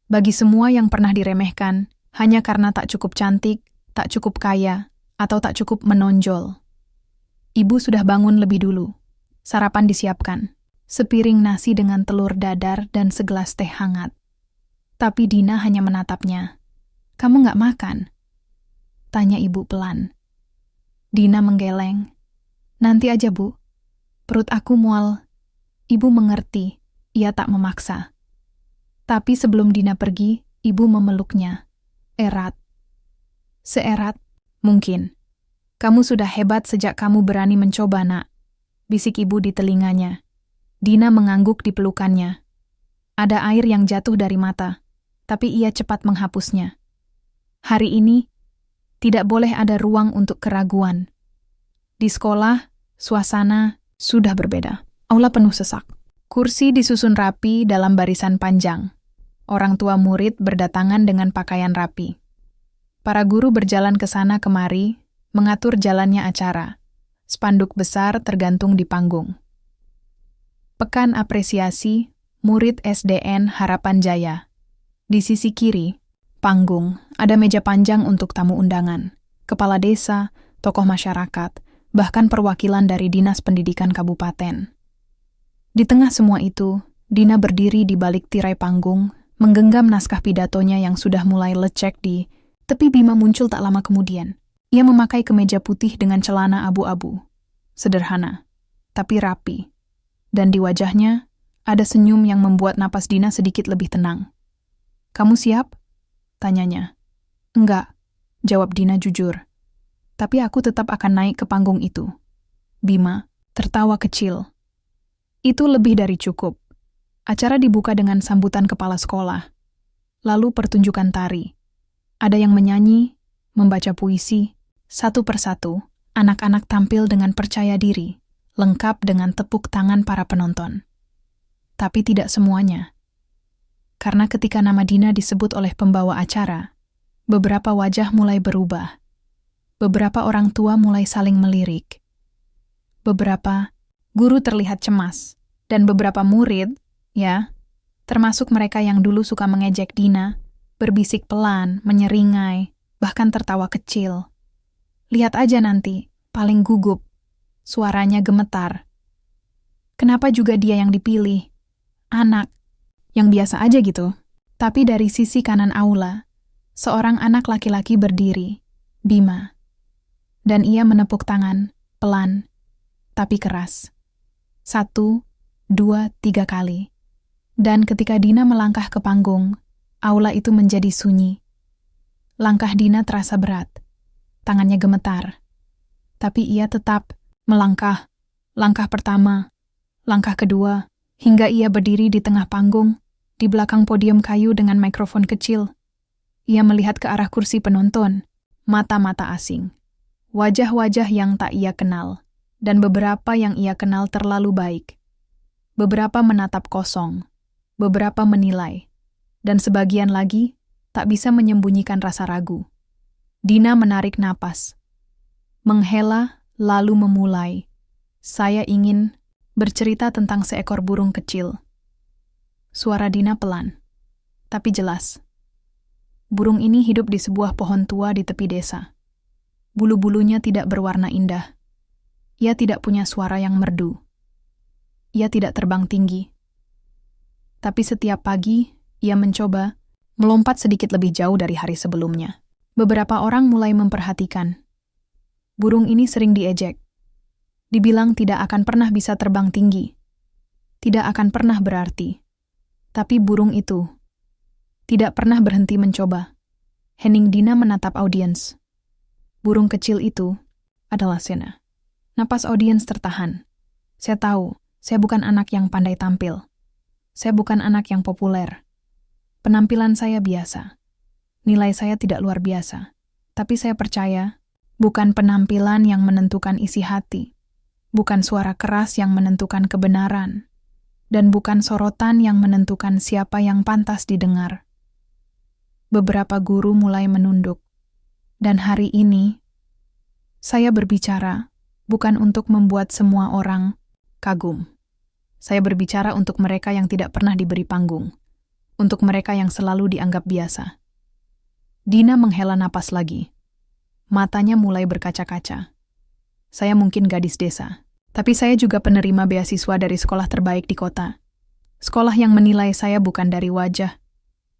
Bagi semua yang pernah diremehkan, hanya karena tak cukup cantik, tak cukup kaya, atau tak cukup menonjol. Ibu sudah bangun lebih dulu. Sarapan disiapkan. Sepiring nasi dengan telur dadar dan segelas teh hangat. Tapi Dina hanya menatapnya. "Kamu nggak makan?" tanya ibu pelan. Dina menggeleng. "Nanti aja, Bu. Perut aku mual." Ibu mengerti, ia tak memaksa. Tapi sebelum Dina pergi, ibu memeluknya. Erat. Seerat, mungkin. "Kamu sudah hebat sejak kamu berani mencoba, Nak," bisik ibu di telinganya. Dina mengangguk di pelukannya. Ada air yang jatuh dari mata, tapi ia cepat menghapusnya. Hari ini, tidak boleh ada ruang untuk keraguan. Di sekolah, suasana sudah berbeda. Aula penuh sesak. Kursi disusun rapi dalam barisan panjang. Orang tua murid berdatangan dengan pakaian rapi. Para guru berjalan ke sana kemari, mengatur jalannya acara. Spanduk besar tergantung di panggung. Pekan apresiasi, murid SDN Harapan Jaya. Di sisi kiri, panggung, ada meja panjang untuk tamu undangan. Kepala desa, tokoh masyarakat, bahkan perwakilan dari Dinas Pendidikan Kabupaten. Di tengah semua itu, Dina berdiri di balik tirai panggung, menggenggam naskah pidatonya yang sudah mulai lecek di tepi Bima muncul tak lama kemudian. Ia memakai kemeja putih dengan celana abu-abu. Sederhana, tapi rapi. Dan di wajahnya, ada senyum yang membuat napas Dina sedikit lebih tenang. "Kamu siap?" tanyanya. "Enggak," jawab Dina jujur. "Tapi aku tetap akan naik ke panggung itu." Bima tertawa kecil. Itu lebih dari cukup. Acara dibuka dengan sambutan kepala sekolah. Lalu pertunjukan tari. Ada yang menyanyi, membaca puisi. Satu persatu, anak-anak tampil dengan percaya diri, lengkap dengan tepuk tangan para penonton. Tapi tidak semuanya. Karena ketika nama Dina disebut oleh pembawa acara, beberapa wajah mulai berubah. Beberapa orang tua mulai saling melirik. Beberapa guru terlihat cemas, dan beberapa murid, termasuk mereka yang dulu suka mengejek Dina, berbisik pelan, menyeringai, bahkan tertawa kecil. "Lihat aja nanti, paling gugup." Suaranya gemetar. Kenapa juga dia yang dipilih? Anak, yang biasa aja gitu. Tapi dari sisi kanan aula, seorang anak laki-laki berdiri, Bima. Dan ia menepuk tangan, pelan, tapi keras. 1, 2, 3 kali. Dan ketika Dina melangkah ke panggung, aula itu menjadi sunyi. Langkah Dina terasa berat. Tangannya gemetar. Tapi ia tetap melangkah. Langkah pertama, langkah kedua, hingga ia berdiri di tengah panggung, di belakang podium kayu dengan mikrofon kecil. Ia melihat ke arah kursi penonton, mata-mata asing. Wajah-wajah yang tak ia kenal, dan beberapa yang ia kenal terlalu baik. Beberapa menatap kosong, beberapa menilai, dan sebagian lagi tak bisa menyembunyikan rasa ragu. Dina menarik napas, menghela lalu memulai. "Saya ingin bercerita tentang seekor burung kecil." Suara Dina pelan, tapi jelas. Burung ini hidup di sebuah pohon tua di tepi desa. Bulu-bulunya tidak berwarna indah. Ia tidak punya suara yang merdu. Ia tidak terbang tinggi. Tapi setiap pagi, ia mencoba melompat sedikit lebih jauh dari hari sebelumnya. Beberapa orang mulai memperhatikan. Burung ini sering diejek. Dibilang tidak akan pernah bisa terbang tinggi. Tidak akan pernah berarti. Tapi burung itu tidak pernah berhenti mencoba. Hening Dina menatap audiens. Burung kecil itu adalah Sena. Napas audiens tertahan. Saya tahu, saya bukan anak yang pandai tampil. Saya bukan anak yang populer. Penampilan saya biasa. Nilai saya tidak luar biasa. Tapi saya percaya, bukan penampilan yang menentukan isi hati. Bukan suara keras yang menentukan kebenaran. Dan bukan sorotan yang menentukan siapa yang pantas didengar. Beberapa guru mulai menunduk. Dan hari ini, saya berbicara bukan untuk membuat semua orang kagum. Saya berbicara untuk mereka yang tidak pernah diberi panggung, untuk mereka yang selalu dianggap biasa. Dina menghela napas lagi. Matanya mulai berkaca-kaca. Saya mungkin gadis desa, tapi saya juga penerima beasiswa dari sekolah terbaik di kota. Sekolah yang menilai saya bukan dari wajah,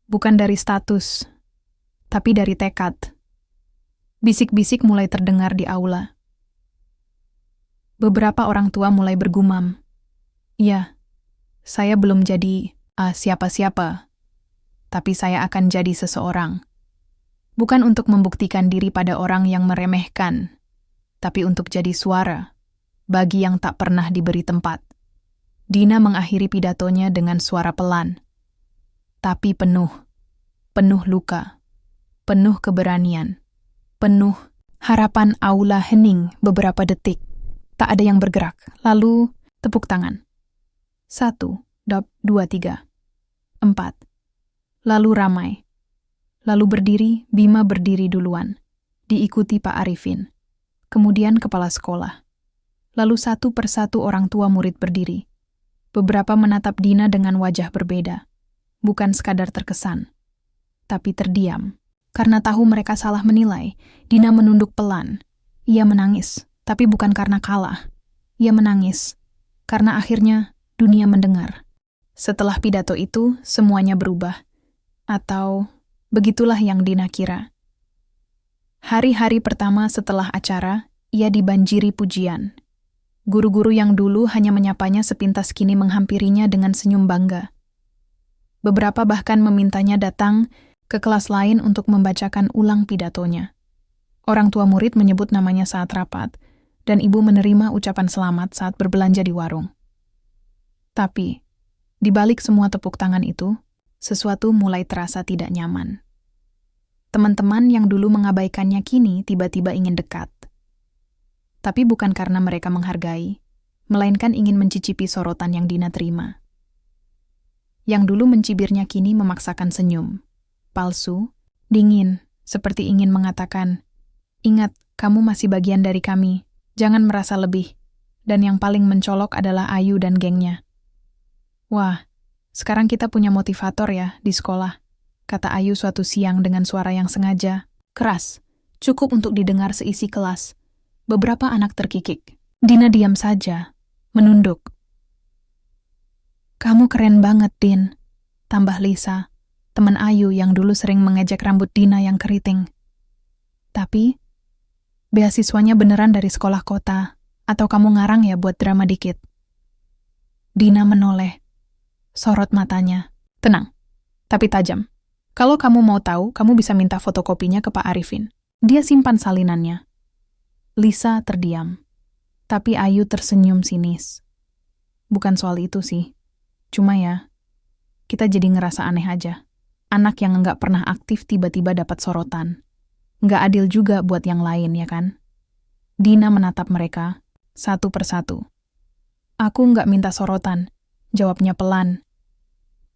bukan dari status, tapi dari tekad. Bisik-bisik mulai terdengar di aula. Beberapa orang tua mulai bergumam. Ya, saya belum jadi siapa-siapa, tapi saya akan jadi seseorang. Bukan untuk membuktikan diri pada orang yang meremehkan, tapi untuk jadi suara bagi yang tak pernah diberi tempat. Dina mengakhiri pidatonya dengan suara pelan, tapi penuh luka, penuh keberanian, penuh harapan. Aula hening beberapa detik. Tak ada yang bergerak, lalu tepuk tangan. 1, 2, 3, 4. Lalu ramai. Lalu berdiri, Bima berdiri duluan, diikuti Pak Arifin. Kemudian kepala sekolah. Lalu satu persatu orang tua murid berdiri. Beberapa menatap Dina dengan wajah berbeda. Bukan sekadar terkesan, tapi terdiam. Karena tahu mereka salah menilai, Dina menunduk pelan. Ia menangis, tapi bukan karena kalah. Ia menangis, karena akhirnya dunia mendengar. Setelah pidato itu, semuanya berubah. Atau begitulah yang Dina kira. Hari-hari pertama setelah acara, ia dibanjiri pujian. Guru-guru yang dulu hanya menyapanya sepintas kini menghampirinya dengan senyum bangga. Beberapa bahkan memintanya datang ke kelas lain untuk membacakan ulang pidatonya. Orang tua murid menyebut namanya saat rapat, dan ibu menerima ucapan selamat saat berbelanja di warung. Tapi, di balik semua tepuk tangan itu, sesuatu mulai terasa tidak nyaman. Teman-teman yang dulu mengabaikannya kini tiba-tiba ingin dekat. Tapi bukan karena mereka menghargai, melainkan ingin mencicipi sorotan yang Dina terima. Yang dulu mencibirnya kini memaksakan senyum. Palsu, dingin, seperti ingin mengatakan, "Ingat, kamu masih bagian dari kami, jangan merasa lebih." Dan yang paling mencolok adalah Ayu dan gengnya. "Wah, sekarang kita punya motivator ya di sekolah," kata Ayu suatu siang dengan suara yang sengaja, keras, cukup untuk didengar seisi kelas. Beberapa anak terkikik. Dina diam saja, menunduk. "Kamu keren banget, Din," tambah Lisa, teman Ayu yang dulu sering mengejek rambut Dina yang keriting. "Tapi, beasiswanya beneran dari sekolah kota, atau kamu ngarang ya buat drama dikit?" Dina menoleh. Sorot matanya. "Tenang, tapi tajam. Kalau kamu mau tahu, kamu bisa minta fotokopinya ke Pak Arifin. Dia simpan salinannya." Lisa terdiam. Tapi Ayu tersenyum sinis. "Bukan soal itu sih. Cuma ya, kita jadi ngerasa aneh aja. Anak yang nggak pernah aktif tiba-tiba dapat sorotan. Nggak adil juga buat yang lain, ya kan?" Dina menatap mereka, satu persatu. "Aku nggak minta sorotan," jawabnya pelan.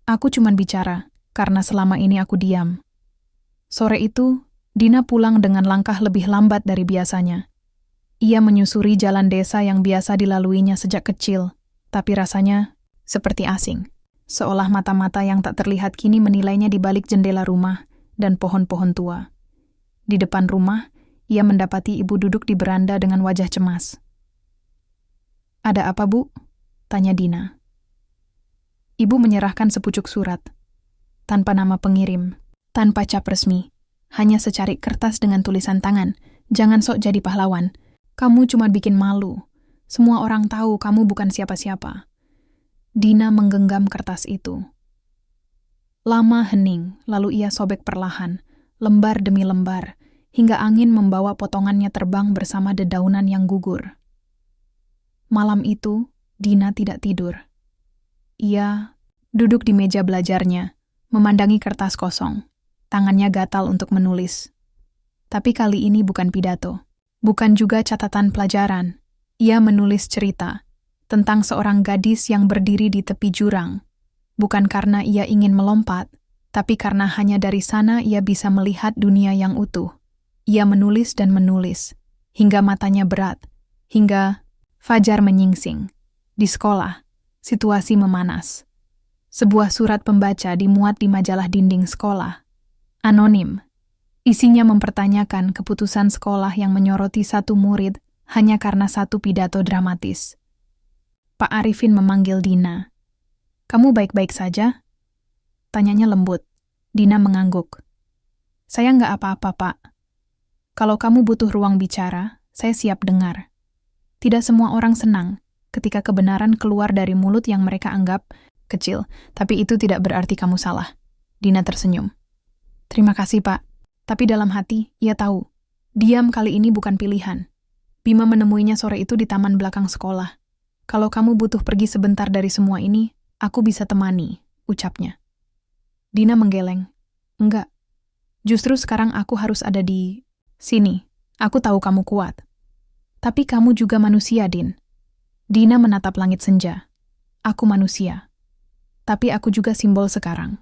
"Aku cuman bicara, karena selama ini aku diam." Sore itu, Dina pulang dengan langkah lebih lambat dari biasanya. Ia menyusuri jalan desa yang biasa dilaluinya sejak kecil, tapi rasanya seperti asing. Seolah mata-mata yang tak terlihat kini menilainya di balik jendela rumah dan pohon-pohon tua. Di depan rumah, ia mendapati ibu duduk di beranda dengan wajah cemas. "Ada apa, Bu?" tanya Dina. Ibu menyerahkan sepucuk surat. Tanpa nama pengirim, tanpa cap resmi, hanya secarik kertas dengan tulisan tangan, "Jangan sok jadi pahlawan. Kamu cuma bikin malu. Semua orang tahu kamu bukan siapa-siapa." Dina menggenggam kertas itu. Lama hening, lalu ia sobek perlahan, lembar demi lembar, hingga angin membawa potongannya terbang bersama dedaunan yang gugur. Malam itu, Dina tidak tidur. Ia duduk di meja belajarnya, memandangi kertas kosong. Tangannya gatal untuk menulis. Tapi kali ini bukan pidato. Bukan juga catatan pelajaran. Ia menulis cerita tentang seorang gadis yang berdiri di tepi jurang. Bukan karena ia ingin melompat, tapi karena hanya dari sana ia bisa melihat dunia yang utuh. Ia menulis dan menulis, hingga matanya berat, hingga fajar menyingsing. Di sekolah, Situasi memanas. Sebuah surat pembaca dimuat di majalah dinding sekolah. Anonim. Isinya mempertanyakan keputusan sekolah yang menyoroti satu murid hanya karena satu pidato dramatis. Pak Arifin memanggil Dina. "Kamu baik-baik saja?" Tanyanya lembut. Dina mengangguk. "Saya nggak apa-apa, Pak. Kalau kamu butuh ruang bicara, saya siap dengar. Tidak semua orang senang ketika kebenaran keluar dari mulut yang mereka anggap kecil, tapi itu tidak berarti kamu salah." Dina tersenyum. "Terima kasih, Pak." Tapi dalam hati, ia tahu, diam kali ini bukan pilihan. Bima menemuinya sore itu di taman belakang sekolah. "Kalau kamu butuh pergi sebentar dari semua ini, aku bisa temani," ucapnya. Dina menggeleng. "Enggak. Justru sekarang aku harus ada di sini. Aku tahu kamu kuat. Tapi kamu juga manusia, Din." Dina menatap langit senja. "Aku manusia. Tapi aku juga simbol sekarang.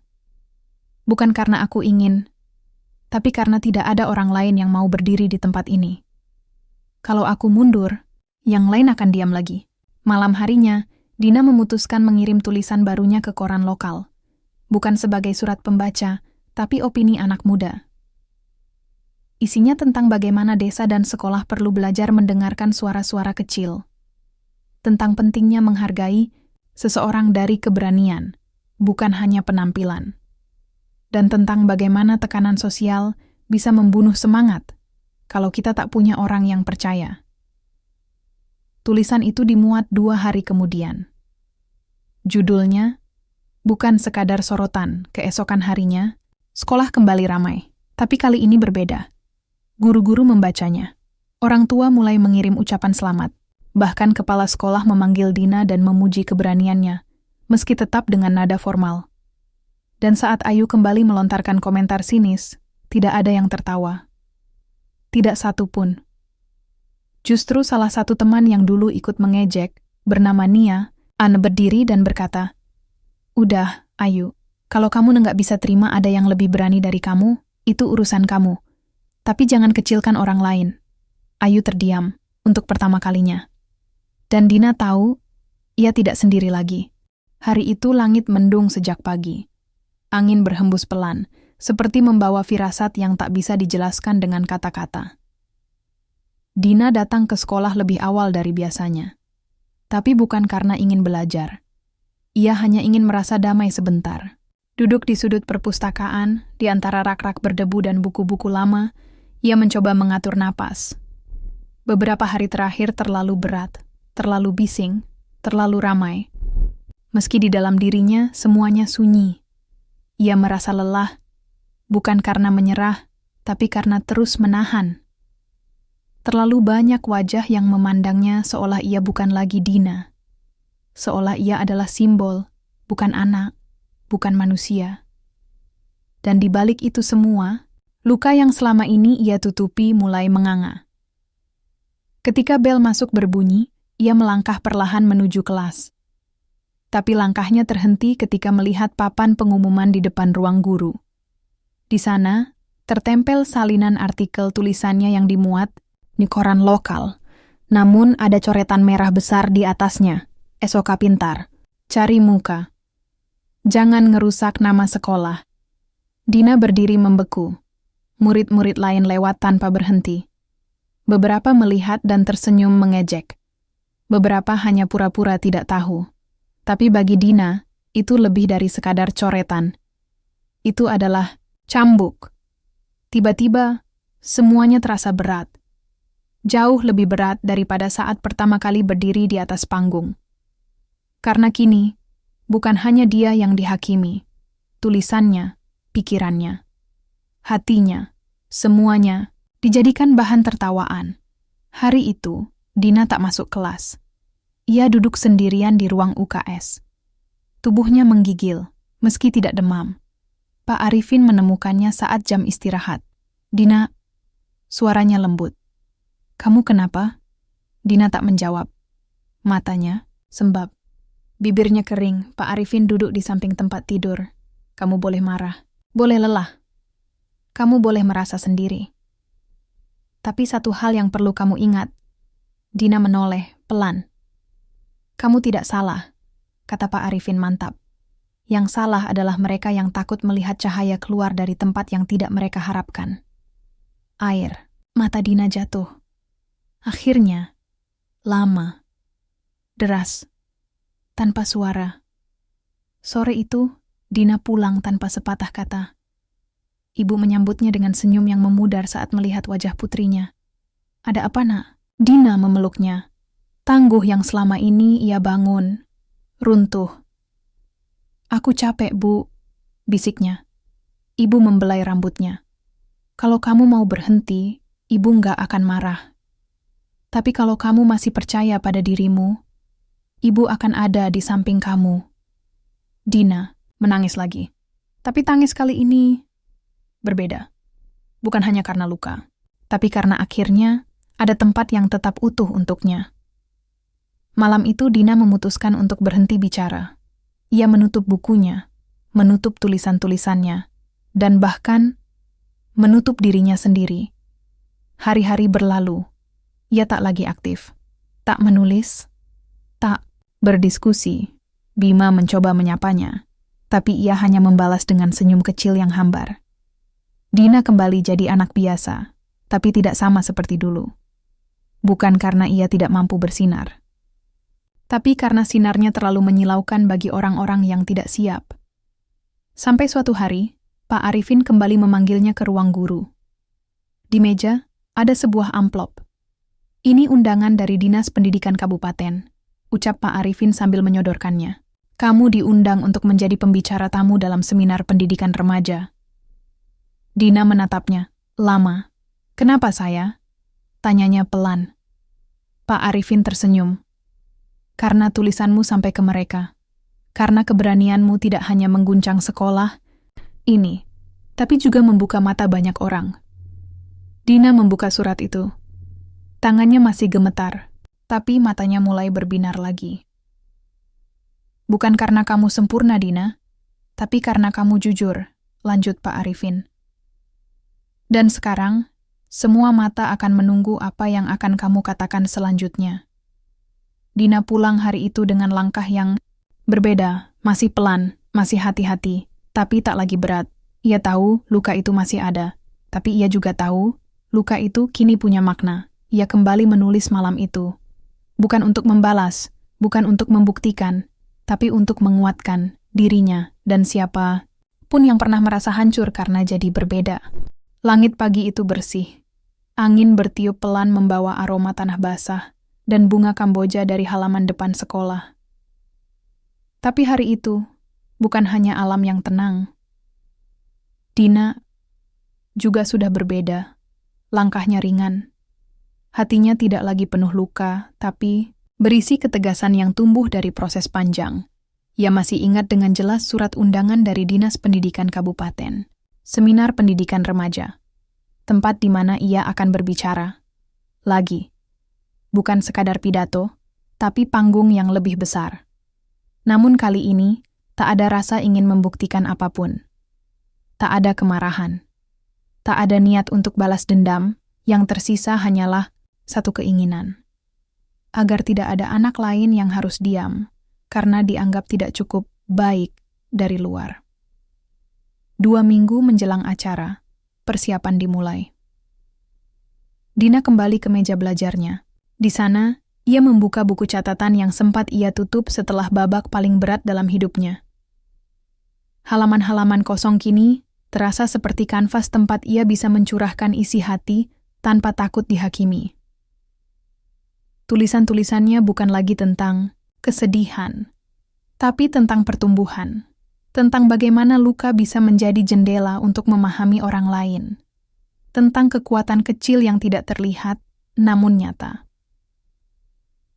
Bukan karena aku ingin, tapi karena tidak ada orang lain yang mau berdiri di tempat ini. Kalau aku mundur, yang lain akan diam lagi." Malam harinya, Dina memutuskan mengirim tulisan barunya ke koran lokal. Bukan sebagai surat pembaca, tapi opini anak muda. Isinya tentang bagaimana desa dan sekolah perlu belajar mendengarkan suara-suara kecil. Tentang pentingnya menghargai seseorang dari keberanian, bukan hanya penampilan. Dan tentang bagaimana tekanan sosial bisa membunuh semangat kalau kita tak punya orang yang percaya. Tulisan itu dimuat 2 hari kemudian. Judulnya, bukan sekadar sorotan. Keesokan harinya, sekolah kembali ramai. Tapi kali ini berbeda. Guru-guru membacanya. Orang tua mulai mengirim ucapan selamat. Bahkan kepala sekolah memanggil Dina dan memuji keberaniannya, meski tetap dengan nada formal. Dan saat Ayu kembali melontarkan komentar sinis, tidak ada yang tertawa. Tidak satu pun. Justru salah satu teman yang dulu ikut mengejek, bernama Nia, berdiri dan berkata, "Udah, Ayu, kalau kamu nggak bisa terima ada yang lebih berani dari kamu, itu urusan kamu. Tapi jangan kecilkan orang lain." Ayu terdiam, untuk pertama kalinya. Dan Dina tahu, ia tidak sendiri lagi. Hari itu langit mendung sejak pagi. Angin berhembus pelan, seperti membawa firasat yang tak bisa dijelaskan dengan kata-kata. Dina datang ke sekolah lebih awal dari biasanya. Tapi bukan karena ingin belajar. Ia hanya ingin merasa damai sebentar. Duduk di sudut perpustakaan, di antara rak-rak berdebu dan buku-buku lama, ia mencoba mengatur napas. Beberapa hari terakhir terlalu berat, terlalu bising, terlalu ramai. Meski di dalam dirinya semuanya sunyi. Ia merasa lelah, bukan karena menyerah, tapi karena terus menahan. Terlalu banyak wajah yang memandangnya seolah ia bukan lagi Dina. Seolah ia adalah simbol, bukan anak, bukan manusia. Dan di balik itu semua, luka yang selama ini ia tutupi mulai menganga. Ketika bel masuk berbunyi, ia melangkah perlahan menuju kelas. Tapi langkahnya terhenti ketika melihat papan pengumuman di depan ruang guru. Di sana, tertempel salinan artikel tulisannya yang dimuat di koran lokal. Namun ada coretan merah besar di atasnya. "Esoka pintar. Cari muka. Jangan ngerusak nama sekolah." Dina berdiri membeku. Murid-murid lain lewat tanpa berhenti. Beberapa melihat dan tersenyum mengejek. Beberapa hanya pura-pura tidak tahu. Tapi bagi Dina, itu lebih dari sekadar coretan. Itu adalah cambuk. Tiba-tiba, semuanya terasa berat. Jauh lebih berat daripada saat pertama kali berdiri di atas panggung. Karena kini, bukan hanya dia yang dihakimi. Tulisannya, pikirannya, hatinya, semuanya dijadikan bahan tertawaan. Hari itu, Dina tak masuk kelas. Ia duduk sendirian di ruang UKS. Tubuhnya menggigil, meski tidak demam. Pak Arifin menemukannya saat jam istirahat. "Dina," suaranya lembut. "Kamu kenapa?" Dina tak menjawab. Matanya sembab. Bibirnya kering. Pak Arifin duduk di samping tempat tidur. "Kamu boleh marah, boleh lelah. Kamu boleh merasa sendiri. Tapi satu hal yang perlu kamu ingat." Dina menoleh, pelan. "Kamu tidak salah. kata Pak Arifin mantap. Yang salah adalah mereka yang takut melihat cahaya keluar dari tempat yang tidak mereka harapkan. Air, mata Dina jatuh. Akhirnya, lama, deras, tanpa suara. Sore itu, Dina pulang tanpa sepatah kata. Ibu menyambutnya dengan senyum yang memudar saat melihat wajah putrinya. Ada apa, Nak? Dina memeluknya. Tangguh yang selama ini ia bangun, runtuh. Aku capek, Bu, bisiknya. Ibu membelai rambutnya. Kalau kamu mau berhenti, Ibu nggak akan marah. Tapi kalau kamu masih percaya pada dirimu, Ibu akan ada di samping kamu. Dina menangis lagi. Tapi tangis kali ini berbeda. Bukan hanya karena luka, tapi karena akhirnya ada tempat yang tetap utuh untuknya. Malam itu Dina memutuskan untuk berhenti bicara. Ia menutup bukunya, menutup tulisan-tulisannya, dan bahkan menutup dirinya sendiri. Hari-hari berlalu, ia tak lagi aktif, tak menulis, tak berdiskusi. Bima mencoba menyapanya, tapi ia hanya membalas dengan senyum kecil yang hambar. Dina kembali jadi anak biasa, tapi tidak sama seperti dulu. Bukan karena ia tidak mampu bersinar, tapi karena sinarnya terlalu menyilaukan bagi orang-orang yang tidak siap. Sampai suatu hari, Pak Arifin kembali memanggilnya ke ruang guru. Di meja, ada sebuah amplop. Ini undangan dari Dinas Pendidikan Kabupaten, ucap Pak Arifin sambil menyodorkannya. Kamu diundang untuk menjadi pembicara tamu dalam seminar pendidikan remaja. Dina menatapnya, lama. Kenapa saya? Tanyanya pelan. Pak Arifin tersenyum. Karena tulisanmu sampai ke mereka. Karena keberanianmu tidak hanya mengguncang sekolah ini, tapi juga membuka mata banyak orang. Dina membuka surat itu. Tangannya masih gemetar, tapi matanya mulai berbinar lagi. Bukan karena kamu sempurna, Dina, tapi karena kamu jujur, lanjut Pak Arifin. Dan sekarang, semua mata akan menunggu apa yang akan kamu katakan selanjutnya. Dina pulang hari itu dengan langkah yang berbeda, masih pelan, masih hati-hati, tapi tak lagi berat. Ia tahu luka itu masih ada, tapi ia juga tahu luka itu kini punya makna. Ia kembali menulis malam itu. Bukan untuk membalas, bukan untuk membuktikan, tapi untuk menguatkan dirinya dan siapa pun yang pernah merasa hancur karena jadi berbeda. Langit pagi itu bersih. Angin bertiup pelan membawa aroma tanah basah dan bunga Kamboja dari halaman depan sekolah. Tapi hari itu, bukan hanya alam yang tenang. Dina juga sudah berbeda, langkahnya ringan. Hatinya tidak lagi penuh luka, tapi berisi ketegasan yang tumbuh dari proses panjang. Ia masih ingat dengan jelas surat undangan dari Dinas Pendidikan Kabupaten, Seminar Pendidikan Remaja, tempat di mana ia akan berbicara. Lagi. Bukan sekadar pidato, tapi panggung yang lebih besar. Namun kali ini, tak ada rasa ingin membuktikan apapun. Tak ada kemarahan. Tak ada niat untuk balas dendam, yang tersisa hanyalah satu keinginan. Agar tidak ada anak lain yang harus diam, karena dianggap tidak cukup baik dari luar. 2 minggu menjelang acara, persiapan dimulai. Dina kembali ke meja belajarnya. Di sana, ia membuka buku catatan yang sempat ia tutup setelah babak paling berat dalam hidupnya. Halaman-halaman kosong kini terasa seperti kanvas tempat ia bisa mencurahkan isi hati tanpa takut dihakimi. Tulisan-tulisannya bukan lagi tentang kesedihan, tapi tentang pertumbuhan, tentang bagaimana luka bisa menjadi jendela untuk memahami orang lain, tentang kekuatan kecil yang tidak terlihat, namun nyata.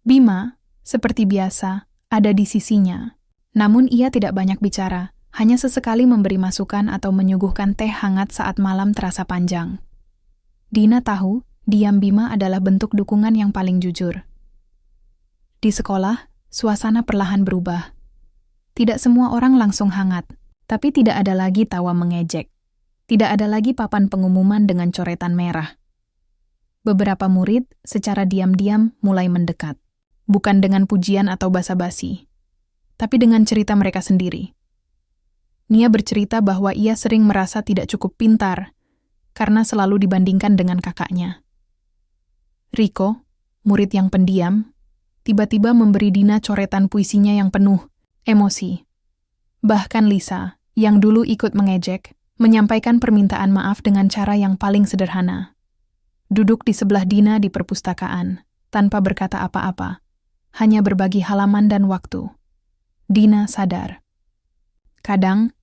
Bima, seperti biasa, ada di sisinya. Namun ia tidak banyak bicara, hanya sesekali memberi masukan atau menyuguhkan teh hangat saat malam terasa panjang. Dina tahu, diam Bima adalah bentuk dukungan yang paling jujur. Di sekolah, suasana perlahan berubah. Tidak semua orang langsung hangat, tapi tidak ada lagi tawa mengejek. Tidak ada lagi papan pengumuman dengan coretan merah. Beberapa murid secara diam-diam mulai mendekat. Bukan dengan pujian atau basa-basi, tapi dengan cerita mereka sendiri. Nia bercerita bahwa ia sering merasa tidak cukup pintar karena selalu dibandingkan dengan kakaknya. Rico, murid yang pendiam, tiba-tiba memberi Dina coretan puisinya yang penuh emosi. Bahkan Lisa, yang dulu ikut mengejek, menyampaikan permintaan maaf dengan cara yang paling sederhana. Duduk di sebelah Dina di perpustakaan, tanpa berkata apa-apa, hanya berbagi halaman dan waktu. Dina sadar. Kadang,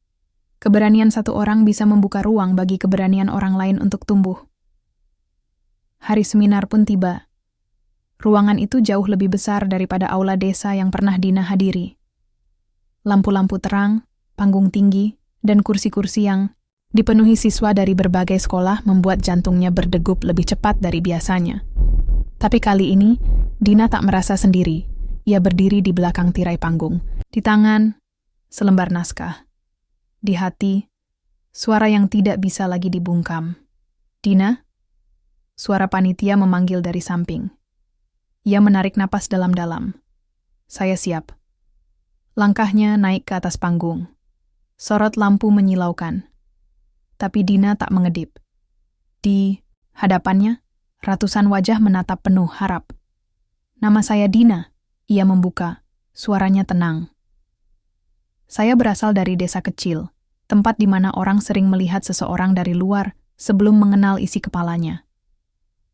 keberanian satu orang bisa membuka ruang bagi keberanian orang lain untuk tumbuh. Hari seminar pun tiba. Ruangan itu jauh lebih besar daripada aula desa yang pernah Dina hadiri. Lampu-lampu terang, panggung tinggi, dan kursi-kursi yang dipenuhi siswa dari berbagai sekolah membuat jantungnya berdegup lebih cepat dari biasanya. Tapi kali ini, Dina tak merasa sendiri. Ia berdiri di belakang tirai panggung. Di tangan, selembar naskah. Di hati, suara yang tidak bisa lagi dibungkam. Dina? Suara panitia memanggil dari samping. Ia menarik napas dalam-dalam. Saya siap. Langkahnya naik ke atas panggung. Sorot lampu menyilaukan. Tapi Dina tak mengedip. Di hadapannya, ratusan wajah menatap penuh harap. Nama saya Dina, ia membuka, suaranya tenang. Saya berasal dari desa kecil, tempat di mana orang sering melihat seseorang dari luar sebelum mengenal isi kepalanya.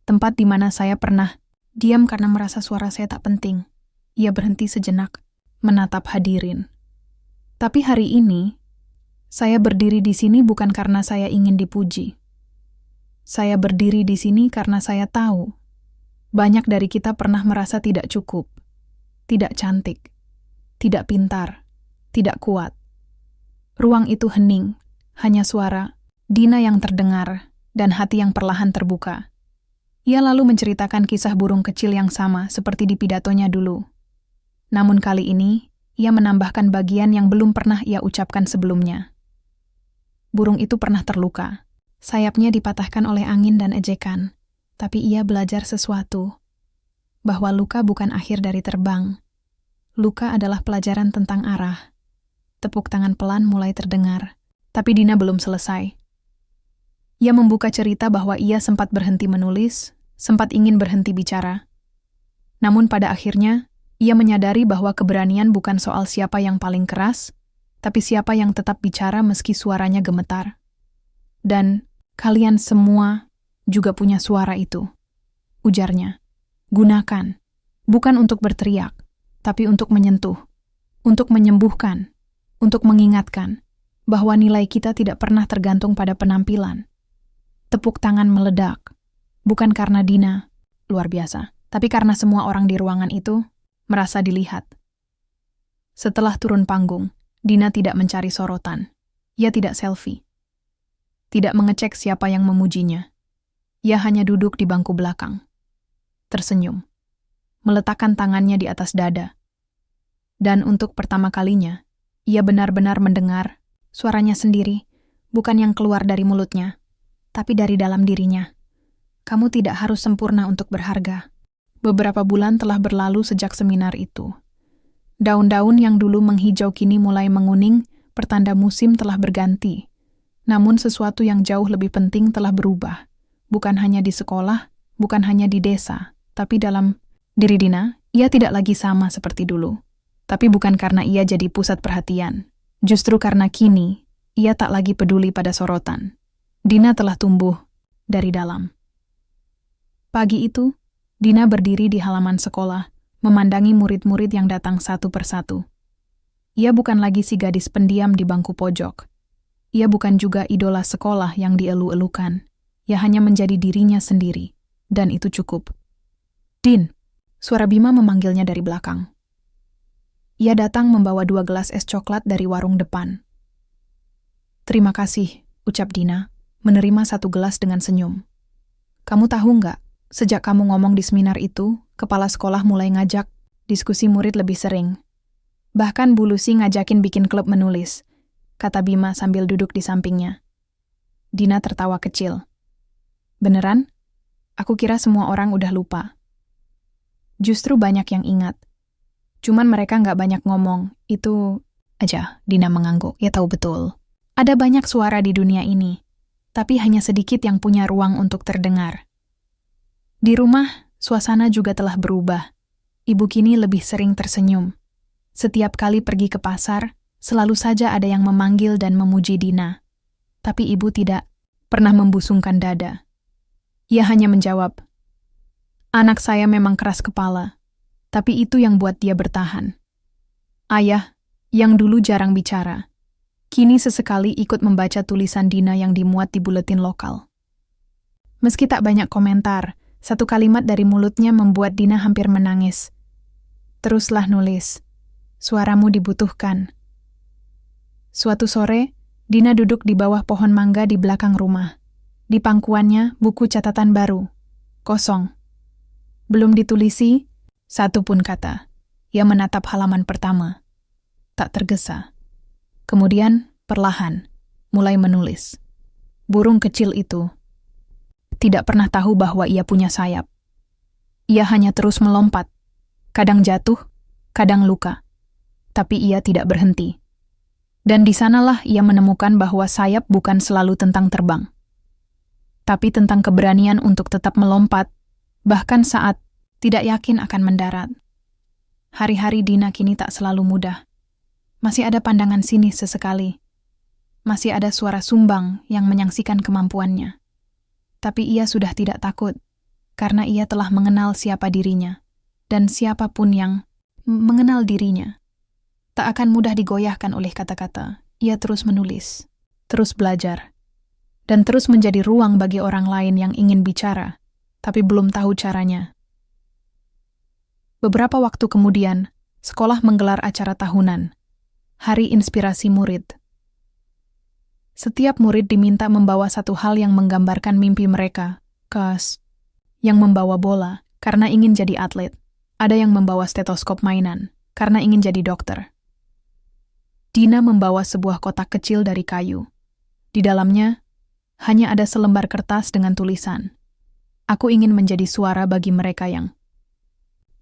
Tempat di mana saya pernah diam karena merasa suara saya tak penting. Ia berhenti sejenak, menatap hadirin. Tapi hari ini, saya berdiri di sini bukan karena saya ingin dipuji. Saya berdiri di sini karena saya tahu banyak dari kita pernah merasa tidak cukup, tidak cantik, tidak pintar, tidak kuat. Ruang itu hening, hanya suara Dina yang terdengar dan hati yang perlahan terbuka. Ia lalu menceritakan kisah burung kecil yang sama seperti di pidatonya dulu. Namun kali ini, ia menambahkan bagian yang belum pernah ia ucapkan sebelumnya. Burung itu pernah terluka. Sayapnya dipatahkan oleh angin dan ejekan. Tapi ia belajar sesuatu. Bahwa luka bukan akhir dari terbang. Luka adalah pelajaran tentang arah. Tepuk tangan pelan mulai terdengar. Tapi Dina belum selesai. Ia membuka cerita bahwa ia sempat berhenti menulis, sempat ingin berhenti bicara. Namun pada akhirnya, ia menyadari bahwa keberanian bukan soal siapa yang paling keras, tapi siapa yang tetap bicara meski suaranya gemetar. Dan kalian semua juga punya suara itu. Ujarnya. Gunakan. Bukan untuk berteriak, tapi untuk menyentuh. Untuk menyembuhkan. Untuk mengingatkan bahwa nilai kita tidak pernah tergantung pada penampilan. Tepuk tangan meledak. Bukan karena Dina, luar biasa, tapi karena semua orang di ruangan itu merasa dilihat. Setelah turun panggung, Dina tidak mencari sorotan. Ia tidak selfie. Tidak mengecek siapa yang memujinya. Ia hanya duduk di bangku belakang. Tersenyum. Meletakkan tangannya di atas dada. Dan untuk pertama kalinya, ia benar-benar mendengar suaranya sendiri, bukan yang keluar dari mulutnya, tapi dari dalam dirinya. Kamu tidak harus sempurna untuk berharga. Beberapa bulan telah berlalu sejak seminar itu. Daun-daun yang dulu menghijau kini mulai menguning, pertanda musim telah berganti. Namun sesuatu yang jauh lebih penting telah berubah. Bukan hanya di sekolah, bukan hanya di desa, tapi dalam diri Dina, ia tidak lagi sama seperti dulu. Tapi bukan karena ia jadi pusat perhatian. Justru karena kini, ia tak lagi peduli pada sorotan. Dina telah tumbuh dari dalam. Pagi itu, Dina berdiri di halaman sekolah, memandangi murid-murid yang datang satu persatu. Ia bukan lagi si gadis pendiam di bangku pojok. Ia bukan juga idola sekolah yang dielu-elukan. Ia hanya menjadi dirinya sendiri, dan itu cukup. Din, suara Bima memanggilnya dari belakang. Ia datang membawa 2 gelas es coklat dari warung depan. Terima kasih, ucap Dina, menerima 1 gelas dengan senyum. Kamu tahu nggak, sejak kamu ngomong di seminar itu, kepala sekolah mulai ngajak diskusi murid lebih sering. Bahkan Bu Lucy ngajakin bikin klub menulis, kata Bima sambil duduk di sampingnya. Dina tertawa kecil. Beneran? Aku kira semua orang udah lupa. Justru banyak yang ingat. Cuman mereka nggak banyak ngomong. Itu aja, Dina mengangguk. Ya tahu betul. Ada banyak suara di dunia ini, tapi hanya sedikit yang punya ruang untuk terdengar. Di rumah, suasana juga telah berubah. Ibu kini lebih sering tersenyum. Setiap kali pergi ke pasar, selalu saja ada yang memanggil dan memuji Dina. Tapi ibu tidak pernah membusungkan dada. Ia hanya menjawab, "Anak saya memang keras kepala, tapi itu yang buat dia bertahan." Ayah, yang dulu jarang bicara, kini sesekali ikut membaca tulisan Dina yang dimuat di buletin lokal. Meski tak banyak komentar, satu kalimat dari mulutnya membuat Dina hampir menangis. "Teruslah nulis. Suaramu dibutuhkan." Suatu sore, Dina duduk di bawah pohon mangga di belakang rumah. Di pangkuannya, buku catatan baru. Kosong. Belum ditulisi, satu pun kata. Ia menatap halaman pertama. Tak tergesa. Kemudian, perlahan, mulai menulis. Burung kecil itu tidak pernah tahu bahwa ia punya sayap. Ia hanya terus melompat. Kadang jatuh, kadang luka. Tapi ia tidak berhenti. Dan di sanalah ia menemukan bahwa sayap bukan selalu tentang terbang, tapi tentang keberanian untuk tetap melompat, bahkan saat tidak yakin akan mendarat. Hari-hari Dina kini tak selalu mudah. Masih ada pandangan sinis sesekali. Masih ada suara sumbang yang menyaksikan kemampuannya. Tapi ia sudah tidak takut, karena ia telah mengenal siapa dirinya, dan siapapun yang mengenal dirinya. Tak akan mudah digoyahkan oleh kata-kata. Ia terus menulis, terus belajar, dan terus menjadi ruang bagi orang lain yang ingin bicara, tapi belum tahu caranya. Beberapa waktu kemudian, sekolah menggelar acara tahunan, Hari Inspirasi Murid. Setiap murid diminta membawa satu hal yang menggambarkan mimpi mereka, yang membawa bola karena ingin jadi atlet, ada yang membawa stetoskop mainan karena ingin jadi dokter. Dina membawa sebuah kotak kecil dari kayu. Di dalamnya, hanya ada selembar kertas dengan tulisan, "Aku ingin menjadi suara bagi mereka yang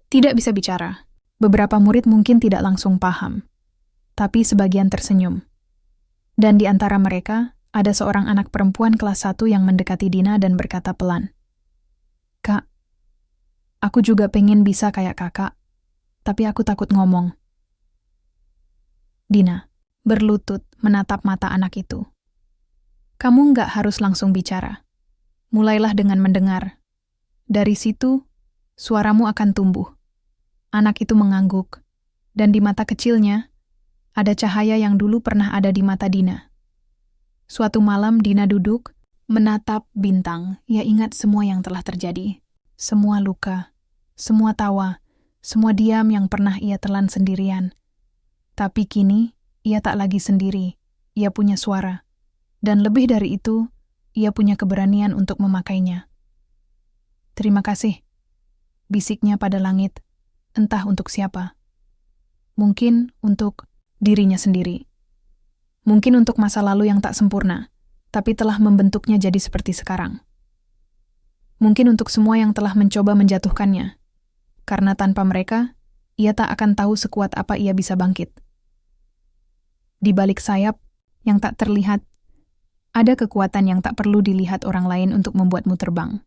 tidak bisa bicara." Beberapa murid mungkin tidak langsung paham, tapi sebagian tersenyum. Dan di antara mereka, ada seorang anak perempuan kelas 1 yang mendekati Dina dan berkata pelan, "Kak, aku juga pengen bisa kayak kakak, tapi aku takut ngomong." Dina berlutut menatap mata anak itu. "Kamu nggak harus langsung bicara. Mulailah dengan mendengar. Dari situ, suaramu akan tumbuh." Anak itu mengangguk, dan di mata kecilnya, ada cahaya yang dulu pernah ada di mata Dina. Suatu malam Dina duduk, menatap bintang. Ia ingat semua yang telah terjadi. Semua luka, semua tawa, semua diam yang pernah ia telan sendirian. Tapi kini, ia tak lagi sendiri. Ia punya suara. Dan lebih dari itu, ia punya keberanian untuk memakainya. "Terima kasih," bisiknya pada langit. Entah untuk siapa. Mungkin untuk dirinya sendiri. Mungkin untuk masa lalu yang tak sempurna, tapi telah membentuknya jadi seperti sekarang. Mungkin untuk semua yang telah mencoba menjatuhkannya. Karena tanpa mereka, ia tak akan tahu sekuat apa ia bisa bangkit. Di balik sayap yang tak terlihat, ada kekuatan yang tak perlu dilihat orang lain untuk membuatmu terbang.